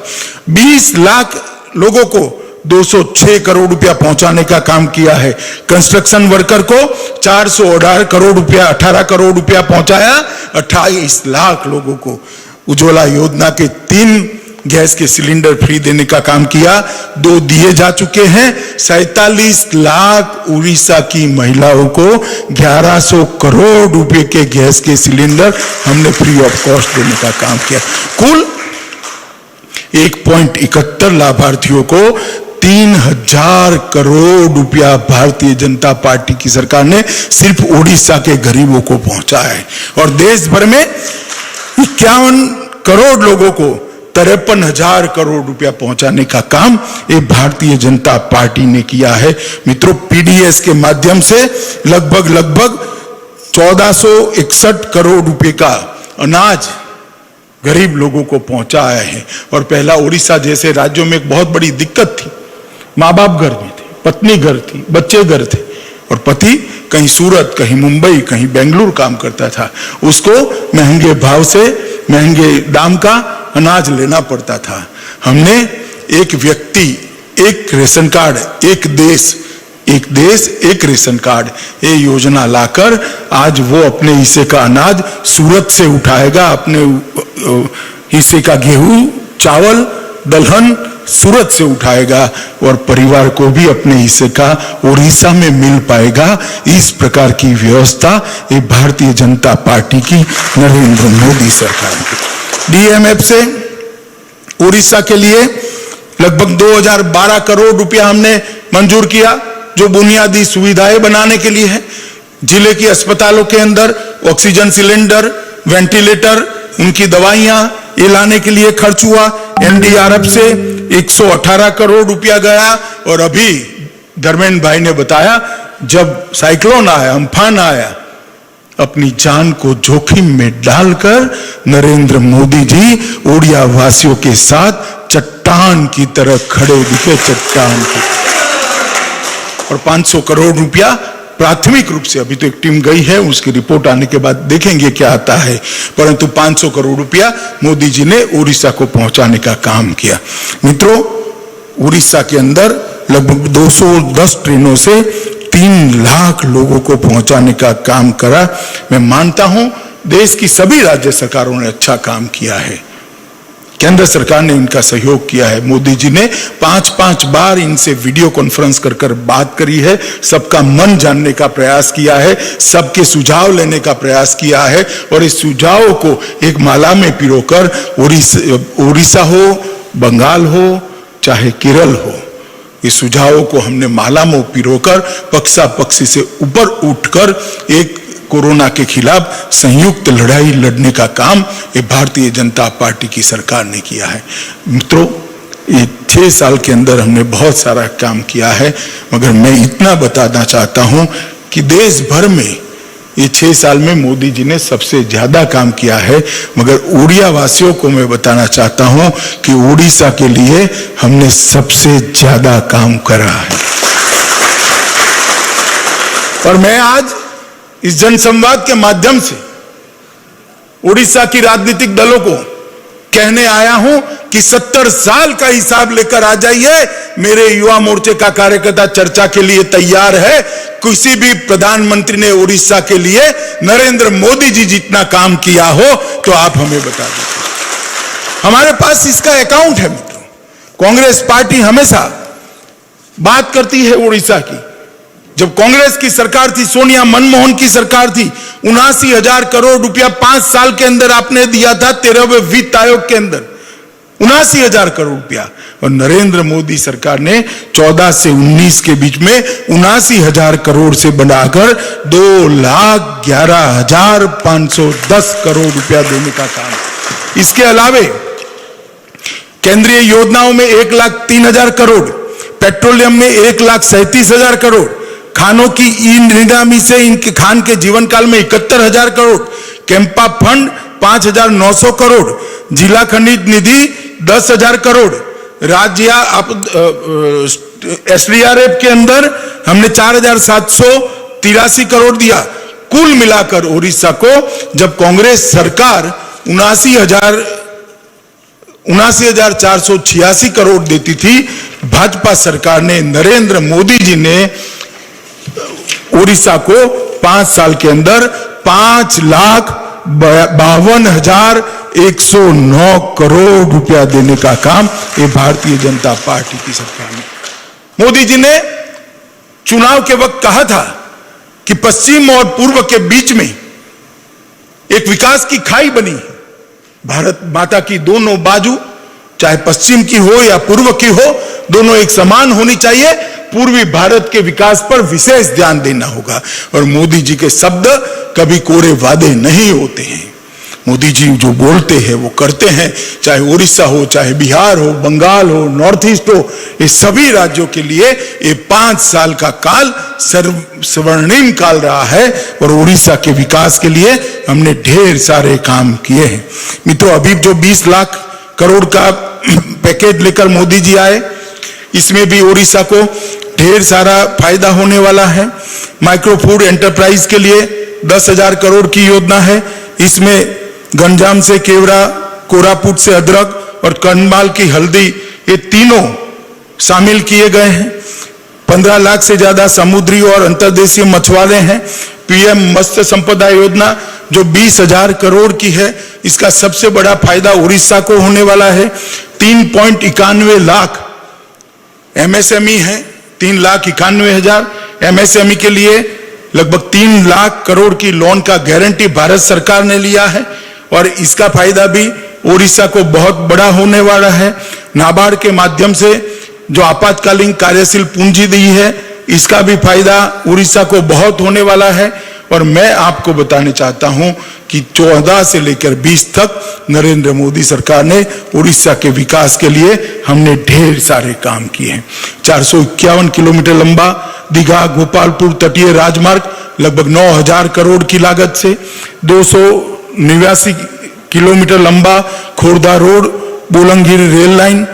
20 लाख लोगों को 206 करोड़ रुपया पहुंचाने का काम किया है। कंस्ट्रक्शन वर्कर को 418 करोड़ रुपया, 18 करोड़ रुपया पहुंचाया। 28 लाख लोगों को उज्ज्वला योजना के 3 गैस के सिलेंडर फ्री देने का काम किया, 2 दिए जा चुके हैं। 47 लाख उड़ीसा की महिलाओं को 1100 करोड़ रुपए के गैस के सिलेंडर हमने फ्री ऑफ कॉस्ट देने का काम किया। कुल 1.71 लाभार्थियों को 3,000 करोड़ रुपया भारतीय जनता पार्टी की सरकार ने सिर्फ ओडिशा के गरीबों को पहुंचाया है। और देश भर में 51 करोड़ लोगों को 53,000 करोड़ रुपया पहुंचाने का काम ये भारतीय जनता पार्टी ने किया है। मित्रों, पीडीएस के माध्यम से लगभग 1461 करोड़ रुपए का अनाज गरीब लोगों को पहुंचाया है। और पहला उड़ीसा जैसे राज्यों में एक बहुत बड़ी दिक्कत थी, माँ बाप घर में थे, पत्नी घर थी, बच्चे घर थे और पति कहीं सूरत, कहीं मुंबई, कहीं बेंगलुरु काम करता था। उसको महंगे भाव से, महंगे दाम का अनाज लेना पड़ता था। हमने एक व्यक्ति एक रेशन कार्ड, एक देश एक रेशन कार्ड, ये योजना लाकर आज वो अपने हिस्से का अनाज सूरत से उठाएगा, अपने हिस्से का गेहूं, चावल, दलहन सूरत से उठाएगा और परिवार को भी अपने हिस्से का उड़ीसा में मिल पाएगा। इस प्रकार की व्यवस्था ये भारतीय जनता पार्टी की नरेंद्र मोदी सरकार की। डीएमएफ से उड़ीसा के लिए लगभग 2012 करोड़ रुपया हमने मंजूर किया, जो बुनियादी सुविधाएं बनाने के लिए है। जिले की अस्पतालों के अंदर ऑक्सीजन सिलेंडर, वेंटिलेटर, उनकी दवाइयां ये लाने के लिए खर्च हुआ। एनडीआरएफ से 118 करोड़ रुपया गया। और अभी धर्मेंद्र भाई ने बताया, जब साइक्लोन आया, अम्फान आया, अपनी जान को जोखिम में डालकर नरेंद्र मोदी जी ओडिया वासियों के साथ चट्टान की तरह खड़े दिखे, चट्टान की। और 500 करोड़ रुपया प्राथमिक रूप से, अभी तो एक टीम गई है, उसकी रिपोर्ट आने के बाद देखेंगे क्या आता है, परंतु 500 करोड़ रुपया मोदी जी ने उड़ीसा को पहुंचाने का काम किया। मित्रों, उड़ीसा के अंदर लगभग 210 ट्रेनों से 3 लाख लोगों को पहुंचाने का काम करा। मैं मानता हूं देश की सभी राज्य सरकारों ने अच्छा काम किया है, केंद्र सरकार ने इनका सहयोग किया है। मोदी जी ने 5-5 बार इनसे वीडियो कॉन्फ्रेंस कर बात करी है, सबका मन जानने का प्रयास किया है, सबके सुझाव लेने का प्रयास किया है और इस सुझावों को एक माला में पिरोकर उड़ीसा हो, बंगाल हो, चाहे केरल हो, इस सुझावों को हमने माला में पिरोकर पक्षा पक्षी से ऊपर उठकर एक कोरोना के खिलाफ संयुक्त लड़ाई लड़ने का काम ये भारतीय जनता पार्टी की सरकार ने किया है। मित्रों, ये 6 साल के अंदर हमने बहुत सारा काम किया है, मगर मैं इतना बताना चाहता हूं कि देश भर में ये 6 साल में मोदी जी ने सबसे ज्यादा काम किया है। मगर उड़िया वासियों को मैं बताना चाहता हूं कि उड़ीसा के लिए हमने सबसे ज्यादा काम करा है। और मैं आज इस जनसंवाद के माध्यम से उड़ीसा की राजनीतिक दलों को कहने आया हूं कि 70 साल का हिसाब लेकर आ जाइए। मेरे युवा मोर्चे का कार्यकर्ता चर्चा के लिए तैयार है। किसी भी प्रधानमंत्री ने उड़ीसा के लिए नरेंद्र मोदी जी जितना काम किया हो तो आप हमें बता दीजिए। हमारे पास इसका अकाउंट है। मित्रों, कांग्रेस पार्टी हमेशा बात करती है उड़ीसा की। जब कांग्रेस की सरकार थी, सोनिया मनमोहन की सरकार थी, 79,000 करोड़ रुपया 5 साल के अंदर आपने दिया था 13वें वित्त आयोग के अंदर, 79,000 करोड़ रुपया। और नरेंद्र मोदी सरकार ने 14 से 19 के बीच में 79,000 करोड़ से बढ़ाकर 2,11,510 करोड़ रुपया देने का काम। इसके अलावे केंद्रीय योजनाओं में 1,03,000 करोड़, पेट्रोलियम में 1,37,000 करोड़, खानों की ई नीलामी से इनके खान के जीवन काल में 71,000 करोड़, कैंपा फंड 5,900 करोड़, जिला खनिज निधि 10,000 करोड़, राज्य एसडीआरएफ के अंदर हमने 4,783 करोड़ दिया। कुल मिलाकर उड़ीसा को जब कांग्रेस सरकार 79,486 करोड़ देती थी, भाजपा सरकार ने, नरेंद्र मोदी जी ने उड़ीसा को 5 साल के अंदर 5,52,109 करोड़ रुपया देने का काम ये भारतीय जनता पार्टी की सरकार ने। मोदी जी ने चुनाव के वक्त कहा था कि पश्चिम और पूर्व के बीच में एक विकास की खाई बनी है। भारत माता की दोनों बाजू, चाहे पश्चिम की हो या पूर्व की हो, दोनों एक समान होनी चाहिए। पूर्वी भारत के विकास पर विशेष ध्यान देना होगा। और मोदी जी के शब्द कभी कोरे वादे नहीं होते हैं। मोदी जी जो बोलते हैं वो करते हैं, चाहे उड़ीसा हो, चाहे बिहार हो, बंगाल हो, नॉर्थ ईस्ट हो, ये सभी राज्यों के लिए ये 5 साल का काल स्वर्णिम काल रहा है और उड़ीसा के विकास के लिए हमने ढेर सारे काम किए हैं। मित्रों, अभी जो 20 लाख करोड़ का पैकेज लेकर मोदी जी आए, इसमें भी उड़ीसा को ढेर सारा फायदा होने वाला है। माइक्रो फूड एंटरप्राइज के लिए 10,000 करोड़ की योजना है। इसमें गंजाम से केवड़ा, कोरापुट से अदरक और कन्नमाल की हल्दी, ये तीनों शामिल किए गए हैं। 15 लाख से ज्यादा समुद्री और अंतर्देशीय मछुआरे हैं। पीएम मत्स्य संपदा योजना जो 20,000 करोड़ की है, इसका सबसे बड़ा फायदा उड़ीसा को होने वाला है। 3.91 लाख एमएसएमई है, 3,91,000 एमएसएमई के लिए लगभग 3 लाख करोड़ की लोन का गारंटी भारत सरकार ने लिया है और इसका फायदा भी उड़ीसा को बहुत बड़ा होने वाला है। नाबार्ड के माध्यम से जो आपातकालीन कार्यशील पूंजी दी है, इसका भी फायदा उड़ीसा को बहुत होने वाला है। और मैं आपको बताने चाहता हूं कि 14 से लेकर 20 तक नरेंद्र मोदी सरकार ने उड़ीसा के विकास के लिए हमने ढेर सारे काम किए हैं। 451 किलोमीटर लंबा दीघा गोपालपुर तटीय राजमार्ग लगभग 9,000 करोड़ की लागत से, 289 किलोमीटर लंबा Khordha road Bolangir rail line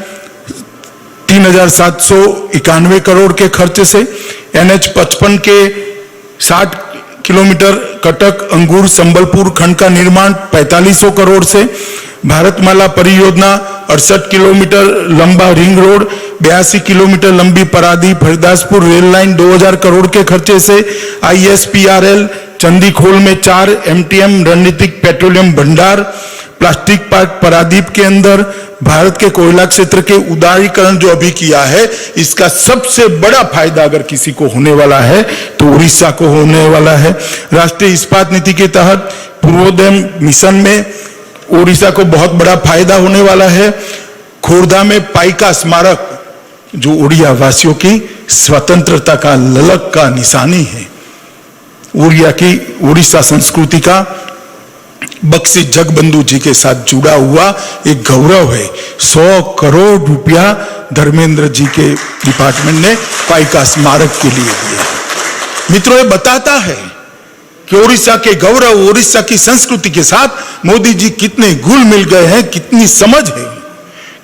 3,791 crore के खर्चे से, NH 55 के 60 किलोमीटर कटक अंगूर संबलपुर खंड का निर्माण 4500 करोड़ से, भारतमाला परियोजना 68 किलोमीटर लंबा रिंग रोड, 82 किलोमीटर लंबी पारादीप हरिदासपुर रेल लाइन 2,000 करोड़ के खर्चे से, ISPRL चंदीखोल में 4 MTM रणनीतिक पेट्रोलियम भंडार, प्लास्टिक पार्क पारादीप के अंदर भारत के कोयला क्षेत्र के उदारीकरण जो अभी किया है, इसका सबसे बड़ा फायदा अगर किसी को होने वाला है तो उड़ीसा को होने वाला है। राष्ट्रीय इस्पात नीति के तहत पूर्वोदय मिशन में उड़ीसा को बहुत बड़ा फायदा होने वाला है। खोर्धा में पाइका स्मारक जो उड़िया वासियों की स्वतंत्रता का ललक का निशानी है, उड़ीसा संस्कृति का बक्सी जगबंधु जी के साथ जुड़ा हुआ एक गौरव है। 100 करोड़ रुपया धर्मेंद्र जी के डिपार्टमेंट ने पाइका स्मारक के लिए दिया है। मित्रों, ये बताता है कि उड़ीसा के गौरव, उड़ीसा की संस्कृति के साथ मोदी जी कितने घुल मिल गए हैं, कितनी समझ है।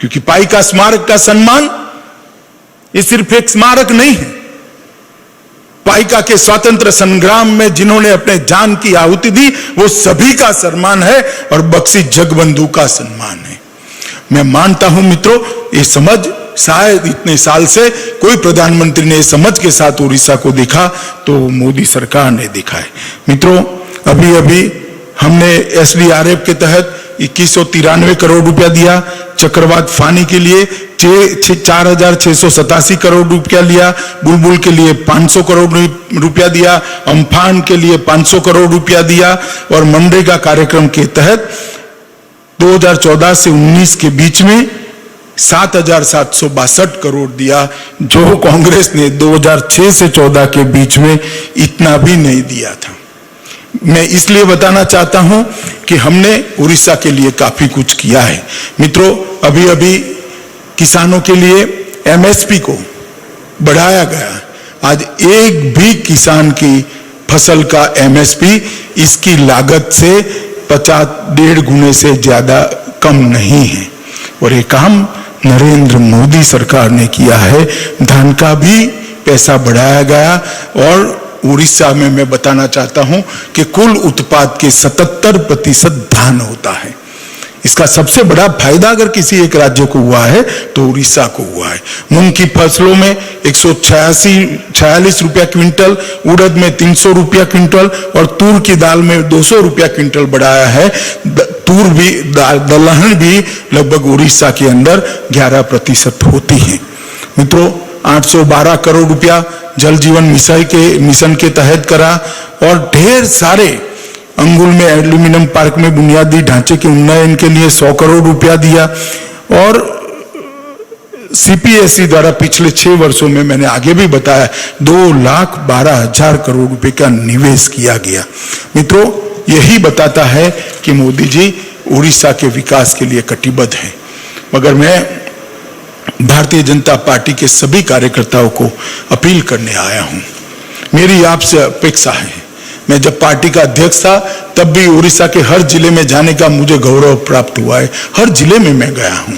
क्योंकि पाइका स्मारक का सम्मान ये सिर्फ एक स्मारक नहीं है, पाइका के स्वतंत्र संग्राम में जिन्होंने अपने जान की आहुति दी, वो सभी का सम्मान है और बक्सी जगबंधु का सम्मान है। मैं मानता हूं मित्रों, ये समझ शायद इतने साल से कोई प्रधानमंत्री ने समझ के साथ उड़ीसा को देखा तो मोदी सरकार ने देखा है। मित्रों, अभी अभी हमने SDRF के तहत 2193 करोड़ रुपया दिया, चक्रवात फानी के लिए 4,687 करोड़ रुपया लिया, बुलबुल के लिए 500 करोड़ रुपया दिया, अम्फान के लिए 500 करोड़ रुपया दिया और मनरेगा कार्यक्रम के तहत 2014 से 19 के बीच में 7,762 करोड़ दिया, जो कांग्रेस ने 2006 से 14 के बीच में इतना भी नहीं दिया था। मैं इसलिए बताना चाहता हूं कि हमने उड़ीसा के लिए काफी कुछ किया है। मित्रों, अभी अभी किसानों के लिए MSP को बढ़ाया गया। आज एक भी किसान की फसल का MSP इसकी लागत से 50-1.5 गुने से ज्यादा कम नहीं है और ये काम नरेंद्र मोदी सरकार ने किया है। धान का भी पैसा बढ़ाया गया और उड़ीसा में मैं बताना चाहता हूं कि कुल उत्पाद के 77% धान होता है। इसका सबसे बड़ा फायदा अगर किसी एक राज्य को हुआ है तो उड़ीसा को हुआ है। मूंग की फसलों में 146 रुपया क्विंटल, उड़द में 300 रुपया क्विंटल और तूर की दाल में 200 रुपया क्विंटल बढ़ाया है। तूर भी दलहन भी लगभग उड़ीसा के अंदर 11% होती है। मित्रों, 812 करोड़ रुपया जल जीवन मिशन के तहत करा और ढेर सारे अंगुल में एल्यूमिनियम पार्क में बुनियादी ढांचे के उन्नयन के लिए 100 करोड़ रुपया दिया और CPSE द्वारा पिछले 6 वर्षों में मैंने आगे भी बताया 2,12,000 करोड़ रुपए का निवेश किया गया। मित्रों, यही बताता है कि मोदी जी उड़ीसा के विकास के लिए कटिबद्ध हैं। मगर मैं भारतीय जनता पार्टी के सभी कार्यकर्ताओं को अपील करने आया हूं। मेरी आपसे अपेक्षा है, मैं जब पार्टी का अध्यक्ष था तब भी उड़ीसा के हर जिले में जाने का मुझे गौरव प्राप्त हुआ है। हर जिले में मैं गया हूं।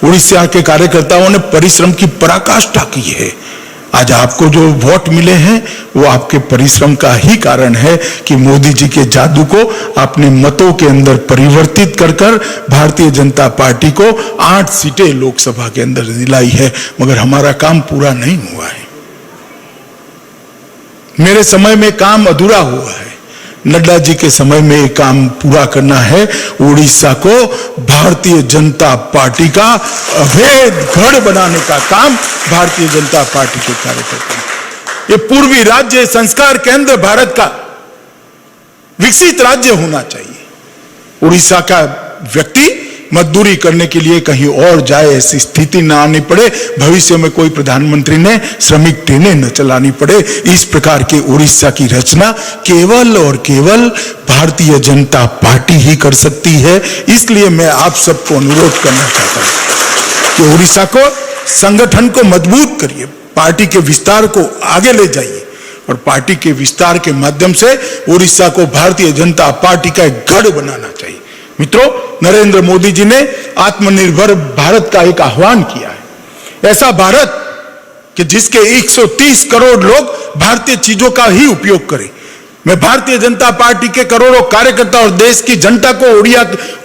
उड़ीसा के कार्यकर्ताओं ने परिश्रम की पराकाष्ठा की है। आज आपको जो वोट मिले हैं वो आपके परिश्रम का ही कारण है कि मोदी जी के जादू को अपने मतों के अंदर परिवर्तित कर भारतीय जनता पार्टी को 8 सीटें लोकसभा के अंदर दिलाई है। मगर हमारा काम पूरा नहीं हुआ है। मेरे समय में काम अधूरा हुआ है। नड्डा जी के समय में ये काम पूरा करना है। उड़ीसा को भारतीय जनता पार्टी का अभेद गढ़ बनाने का काम भारतीय जनता पार्टी के कार्यकर्ता। ये पूर्वी राज्य, संस्कार केंद्र भारत का विकसित राज्य होना चाहिए। उड़ीसा का व्यक्ति मजदूरी करने के लिए कहीं और जाए, ऐसी स्थिति न आनी पड़े। भविष्य में कोई प्रधानमंत्री ने श्रमिक ट्रेनें न चलानी पड़े। इस प्रकार के उड़ीसा की रचना केवल और केवल भारतीय जनता पार्टी ही कर सकती है। इसलिए मैं आप सबको अनुरोध करना चाहता हूं कि उड़ीसा को, संगठन को मजबूत करिए, पार्टी के विस्तार को आगे ले जाइए और पार्टी के विस्तार के माध्यम से उड़ीसा को भारतीय जनता पार्टी का एक गढ़ बनाना चाहिए। मित्रों, नरेंद्र मोदी जी ने आत्मनिर्भर भारत का एक आह्वान किया है। ऐसा भारत कि जिसके 130 करोड़ लोग भारतीय चीजों का ही उपयोग करें। मैं भारतीय जनता पार्टी के करोड़ों कार्यकर्ता और देश की जनता को,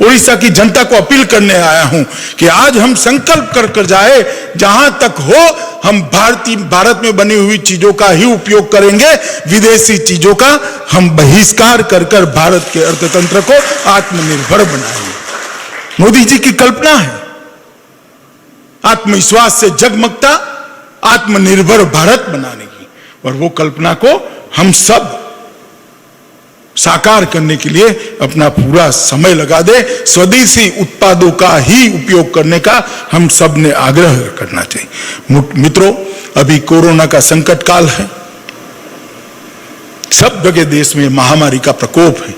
उड़ीसा की जनता को अपील करने आया हूं कि आज हम संकल्प कर जाए, जहां तक हो हम भारत में बनी हुई चीजों का ही उपयोग करेंगे। विदेशी चीजों का हम बहिष्कार कर भारत के अर्थतंत्र को आत्मनिर्भर बनाएंगे। मोदी जी की कल्पना है आत्मविश्वास से जगमगता आत्मनिर्भर भारत बनाने की, और वो कल्पना को हम सब साकार करने के लिए अपना पूरा समय लगा दे। स्वदेशी उत्पादों का ही उपयोग करने का हम सब ने आग्रह करना चाहिए। मित्रों, अभी कोरोना का संकट काल है। सब जगह देश में महामारी का प्रकोप है।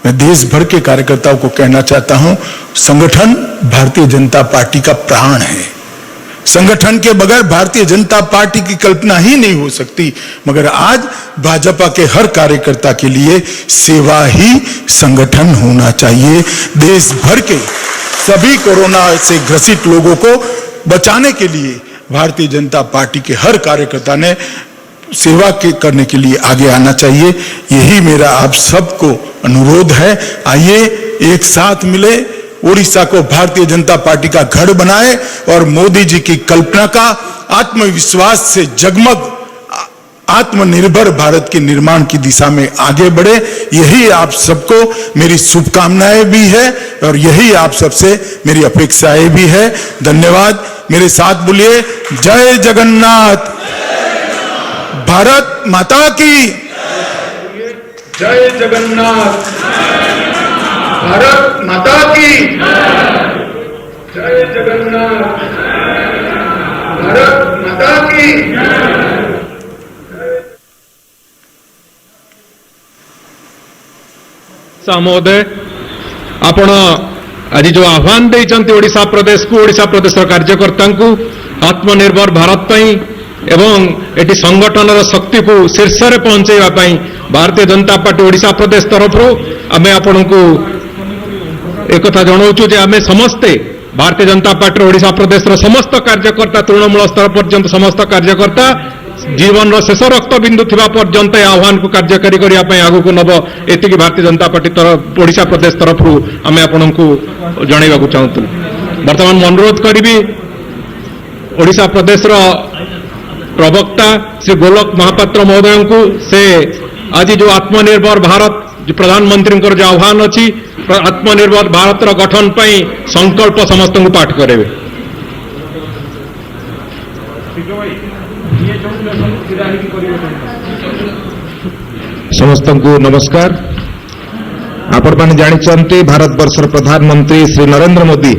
मैं देश भर के कार्यकर्ताओं को कहना चाहता हूं, संगठन भारतीय जनता पार्टी का प्राण है। संगठन के बगैर भारतीय जनता पार्टी की कल्पना ही नहीं हो सकती। मगर आज भाजपा के हर कार्यकर्ता के लिए सेवा ही संगठन होना चाहिए। देश भर के सभी कोरोना से ग्रसित लोगों को बचाने के लिए भारतीय जनता पार्टी के हर कार्यकर्ता ने सेवा करने के लिए आगे आना चाहिए। यही मेरा आप सबको अनुरोध है। आइए एक साथ मिले, उड़ीसा को भारतीय जनता पार्टी का गढ़ बनाए और मोदी जी की कल्पना का आत्मविश्वास से जगमग आत्मनिर्भर भारत के निर्माण की दिशा में आगे बढ़े। यही आप सबको मेरी शुभकामनाएं भी है और यही आप सबसे मेरी अपेक्षाएं भी है। धन्यवाद। मेरे साथ बोलिए, जय जगन्नाथ। भारत माता की जय। जगन्नाथ। भारत माता की जय। जगन्नाथ। भारत माता की। महोदय, आपण आज जो आह्वान देइचंती ओडिशा प्रदेश को, ओडिशा प्रदेश कार्यकर्ता को आत्मनिर्भर भारत पई एवं एटी संगठन शक्ति को शीर्ष में पहुंचाइबा पई भारतीय जनता पार्टी ओडिशा प्रदेश तरफ आमे आपण को एक कथा जनाऊँ जे आमे समस्ते भारतीय जनता पार्टी ओडिशा प्रदेश समस्त कार्यकर्ता, तृणमूल स्तर पर्यंत समस्त कार्यकर्ता जीवन शेष रक्त बिंदु थिबा पर्यंत आह्वान को कार्यकारी करने आगु को नब एति भारतीय जनता पार्टी तरफ ओडिशा प्रदेश तरफ आमे आपण को जनइबा चाहूँ। वर्तमान अनुरोध करी ओडिशा प्रदेश प्रवक्ता श्री गोलक महापात्र महोदय को, से आज जो आत्मनिर्भर भारत जो प्रधानमंत्री जो आह्वान अच्छी आत्मनिर्भर भारत गठन पर संकल्प समस्त को पाठ करेंगे। समस्त को नमस्कार। आपण मैंने जानी भारत वर्षर प्रधानमंत्री श्री नरेंद्र मोदी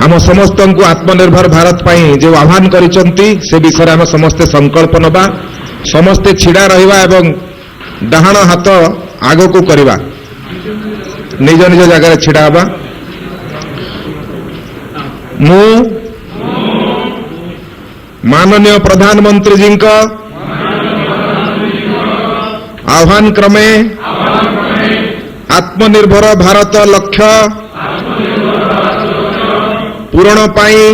आम समस्त को आत्मनिर्भर भारत पाई जो आह्वान करिसेंती से विषय आम समस्ते संकल्प नबा, समस्ते छिड़ा रहिबा एवं डाहाण हाथ आग को करवा निज निज जगह छिड़ा हवा मु माननीय प्रधानमंत्री जी का आह्वान क्रमे आत्मनिर्भर भारत लक्ष्य पूरण पाई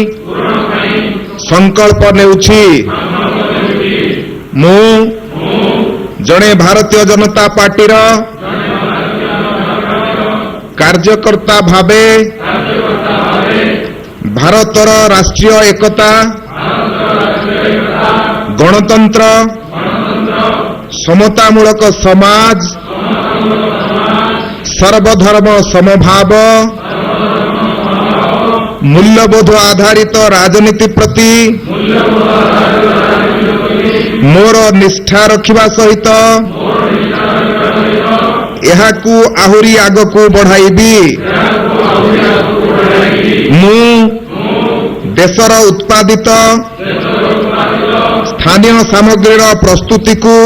संकल्प नेउछि मु जड़े भारतीय जनता पार्टी रा कार्यकर्ता भावे भारतर राष्ट्रीय एकता गणतंत्र समतामूलक समाज सर्वधर्म समभाव मूल्यबोध आधारित राजनीति प्रति मोर निष्ठा रखिबा सहित एहाकू आहुरी आगकू बढ़ाइबी मु देशर उत्पादित स्थानीय सामग्रीर प्रस्तुति को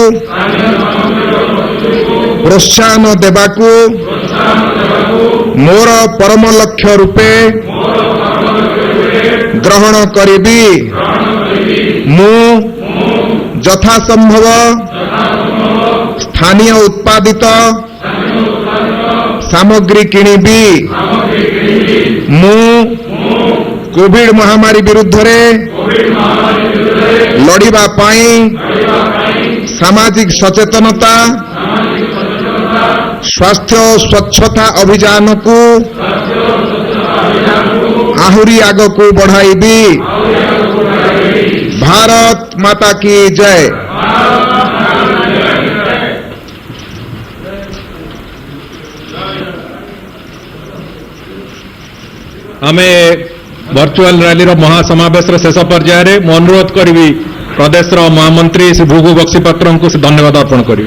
प्रोत्साहन देबाकू मोर परम लक्ष्य रूपे ग्रहण करिबी मु यथासंभव स्थानीय उत्पादित सामग्री किनिबी मु कोविड महामारी विरुद्ध रे लड़िबा पाई सामाजिक सचेतनता स्वास्थ्य स्वच्छता अभियान को आहुरी आग को बढ़ाइबी भारत माता की जय। आमे वर्चुअल रैली महासमावेश शेष पर्यायर मु अनुरोध करी प्रदेश महामंत्री श्री भृगु बक्सीपात्र को धन्यवाद अर्पण करी।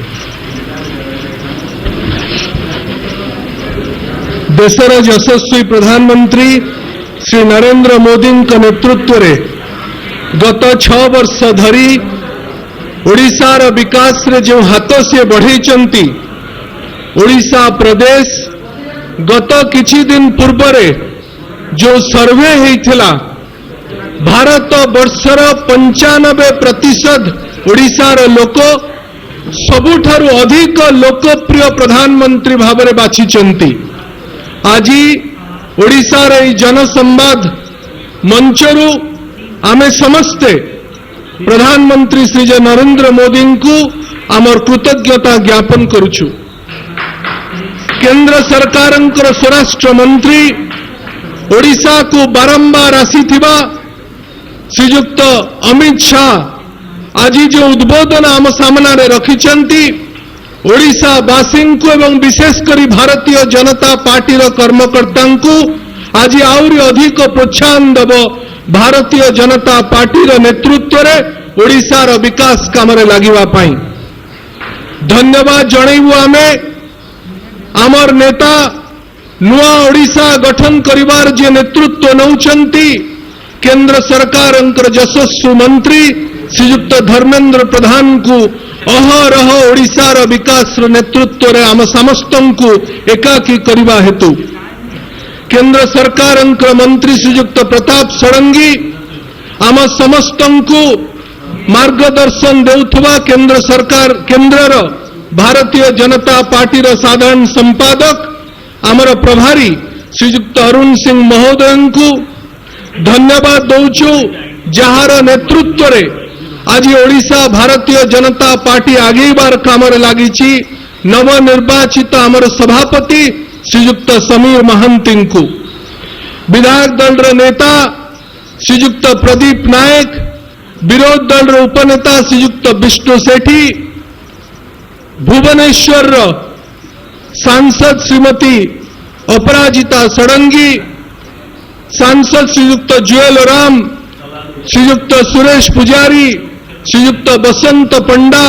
देशर यशस्वी प्रधानमंत्री श्री नरेंद्र मोदी नेतृत्व में गत 6 वर्ष धरी ओडिशार विकास रे जो हाथ से बढ़ाई ओडिशा प्रदेश गत किछि दिन पूर्व जो सर्वे होइथिला भारत वर्षर 95% ओडिशार लोक सबुठारु अधिक लोकप्रिय प्रधानमंत्री भाव में बाछिचंती। आज ओडिशार जनसंवाद मंचरु आमे समस्ते प्रधानमंत्री श्री जे नरेंद्र मोदी को आमर कृतज्ञता ज्ञापन करुछु। केंद्र सरकारंकर स्वराष्ट्र मंत्री ओडिशा को बारंबार आसीथिबा श्रीयुक्त अमित शाह आज जो उद्बोधन आम सामने रखिछंती ओडिशावासी को एवं विशेषकर भारतीय जनता पार्टी कर्मकर्ता को आज आहुरी अधिक प्रोत्साहन देव भारतीय जनता पार्टी नेतृत्व में ओडिशार विकास काम लगिबा पाई धन्यवाद जनइबु। आमे आमर नेता नुआ ओडिशा गठन करिवार जे नेतृत्व नौचंती केंद्र सरकार यशस्वी मंत्री श्रीयुक्त धर्मेंद्र प्रधान को अहरह ओडिशार विकास नेतृत्व रे आम समस्त को एकाकी करने हेतु केंद्र सरकार मंत्री श्रीयुक्त प्रताप षडंगी आम समस्त को मार्गदर्शन देउथबा केंद्र सरकार केंद्रर भारतीय जनता पार्टी साधारण संपादक आमर प्रभारी श्रीयुक्त अरुण सिंह महोदय को धन्यवाद दौचु जार नेतृत्व रे आज ओडिशा भारतीय जनता पार्टी आगेबार काम लगी नवनिर्वाचित आमर सभापति श्रीयुक्त समीर महांती को विधायक दल नेता श्रीयुक्त प्रदीप नायक विरोध दल उपनेता श्रीयुक्त विष्णु सेठी भुवनेश्वर सांसद श्रीमती अपराजिता षडंगी सांसद श्रीयुक्त जुएल राम श्रीयुक्त सुरेश पुजारी श्रीयुक्त बसंत पंडा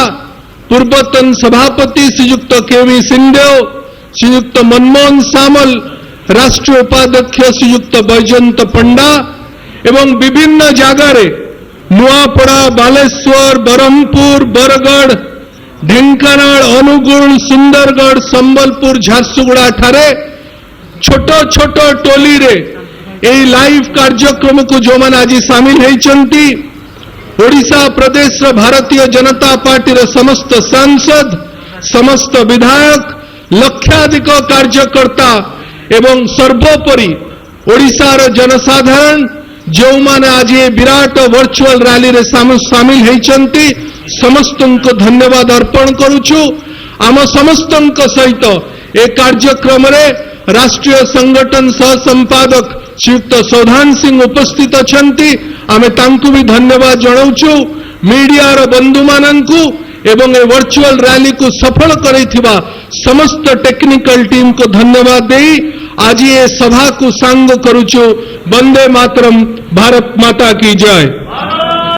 पूर्वतन सभापति श्रीयुक्त केवी सिंहदेव श्रीयुक्त मनमोहन सामल राष्ट्रीय उपाध्यक्ष श्रीयुक्त बैजयंत पंडा एवं विभिन्न जगार नुआपड़ा बालेश्वर बरहमपुर बरगढ़ ढेंकानाल अनुगुल सुंदरगढ़ संबलपुर झारसुगुड़ा ठारे छोट छोट टोली रे এই লাইভ कार्यक्रम को जो मैंने आज सामिल होती ओडिशा प्रदेश भारतीय जनता पार्टी समस्त सांसद समस्त विधायक लक्षाधिक कार्यकर्ता एवं सर्वोपरि ओडिशार जनसाधारण जो मैंने आज ये विराट वर्चुअल रैली रे सामिल होती समस्त को धन्यवाद अर्पण करुछु। आम समस्त सहित ए कार्यक्रम रे राष्ट्रीय संगठन सह संपादक श्रीयुक्त सौधान सिंह उपस्थित अछंती आमे तांकु भी धन्यवाद जणाउछु। मीडिया बंधु माननकु एवं ए वर्चुअल रैली को सफल करैथिबा समस्त टेक्निकल टीम को धन्यवाद देई आज ये सभा को सांग करुछु। वंदे मातरम, भारत माता की जय।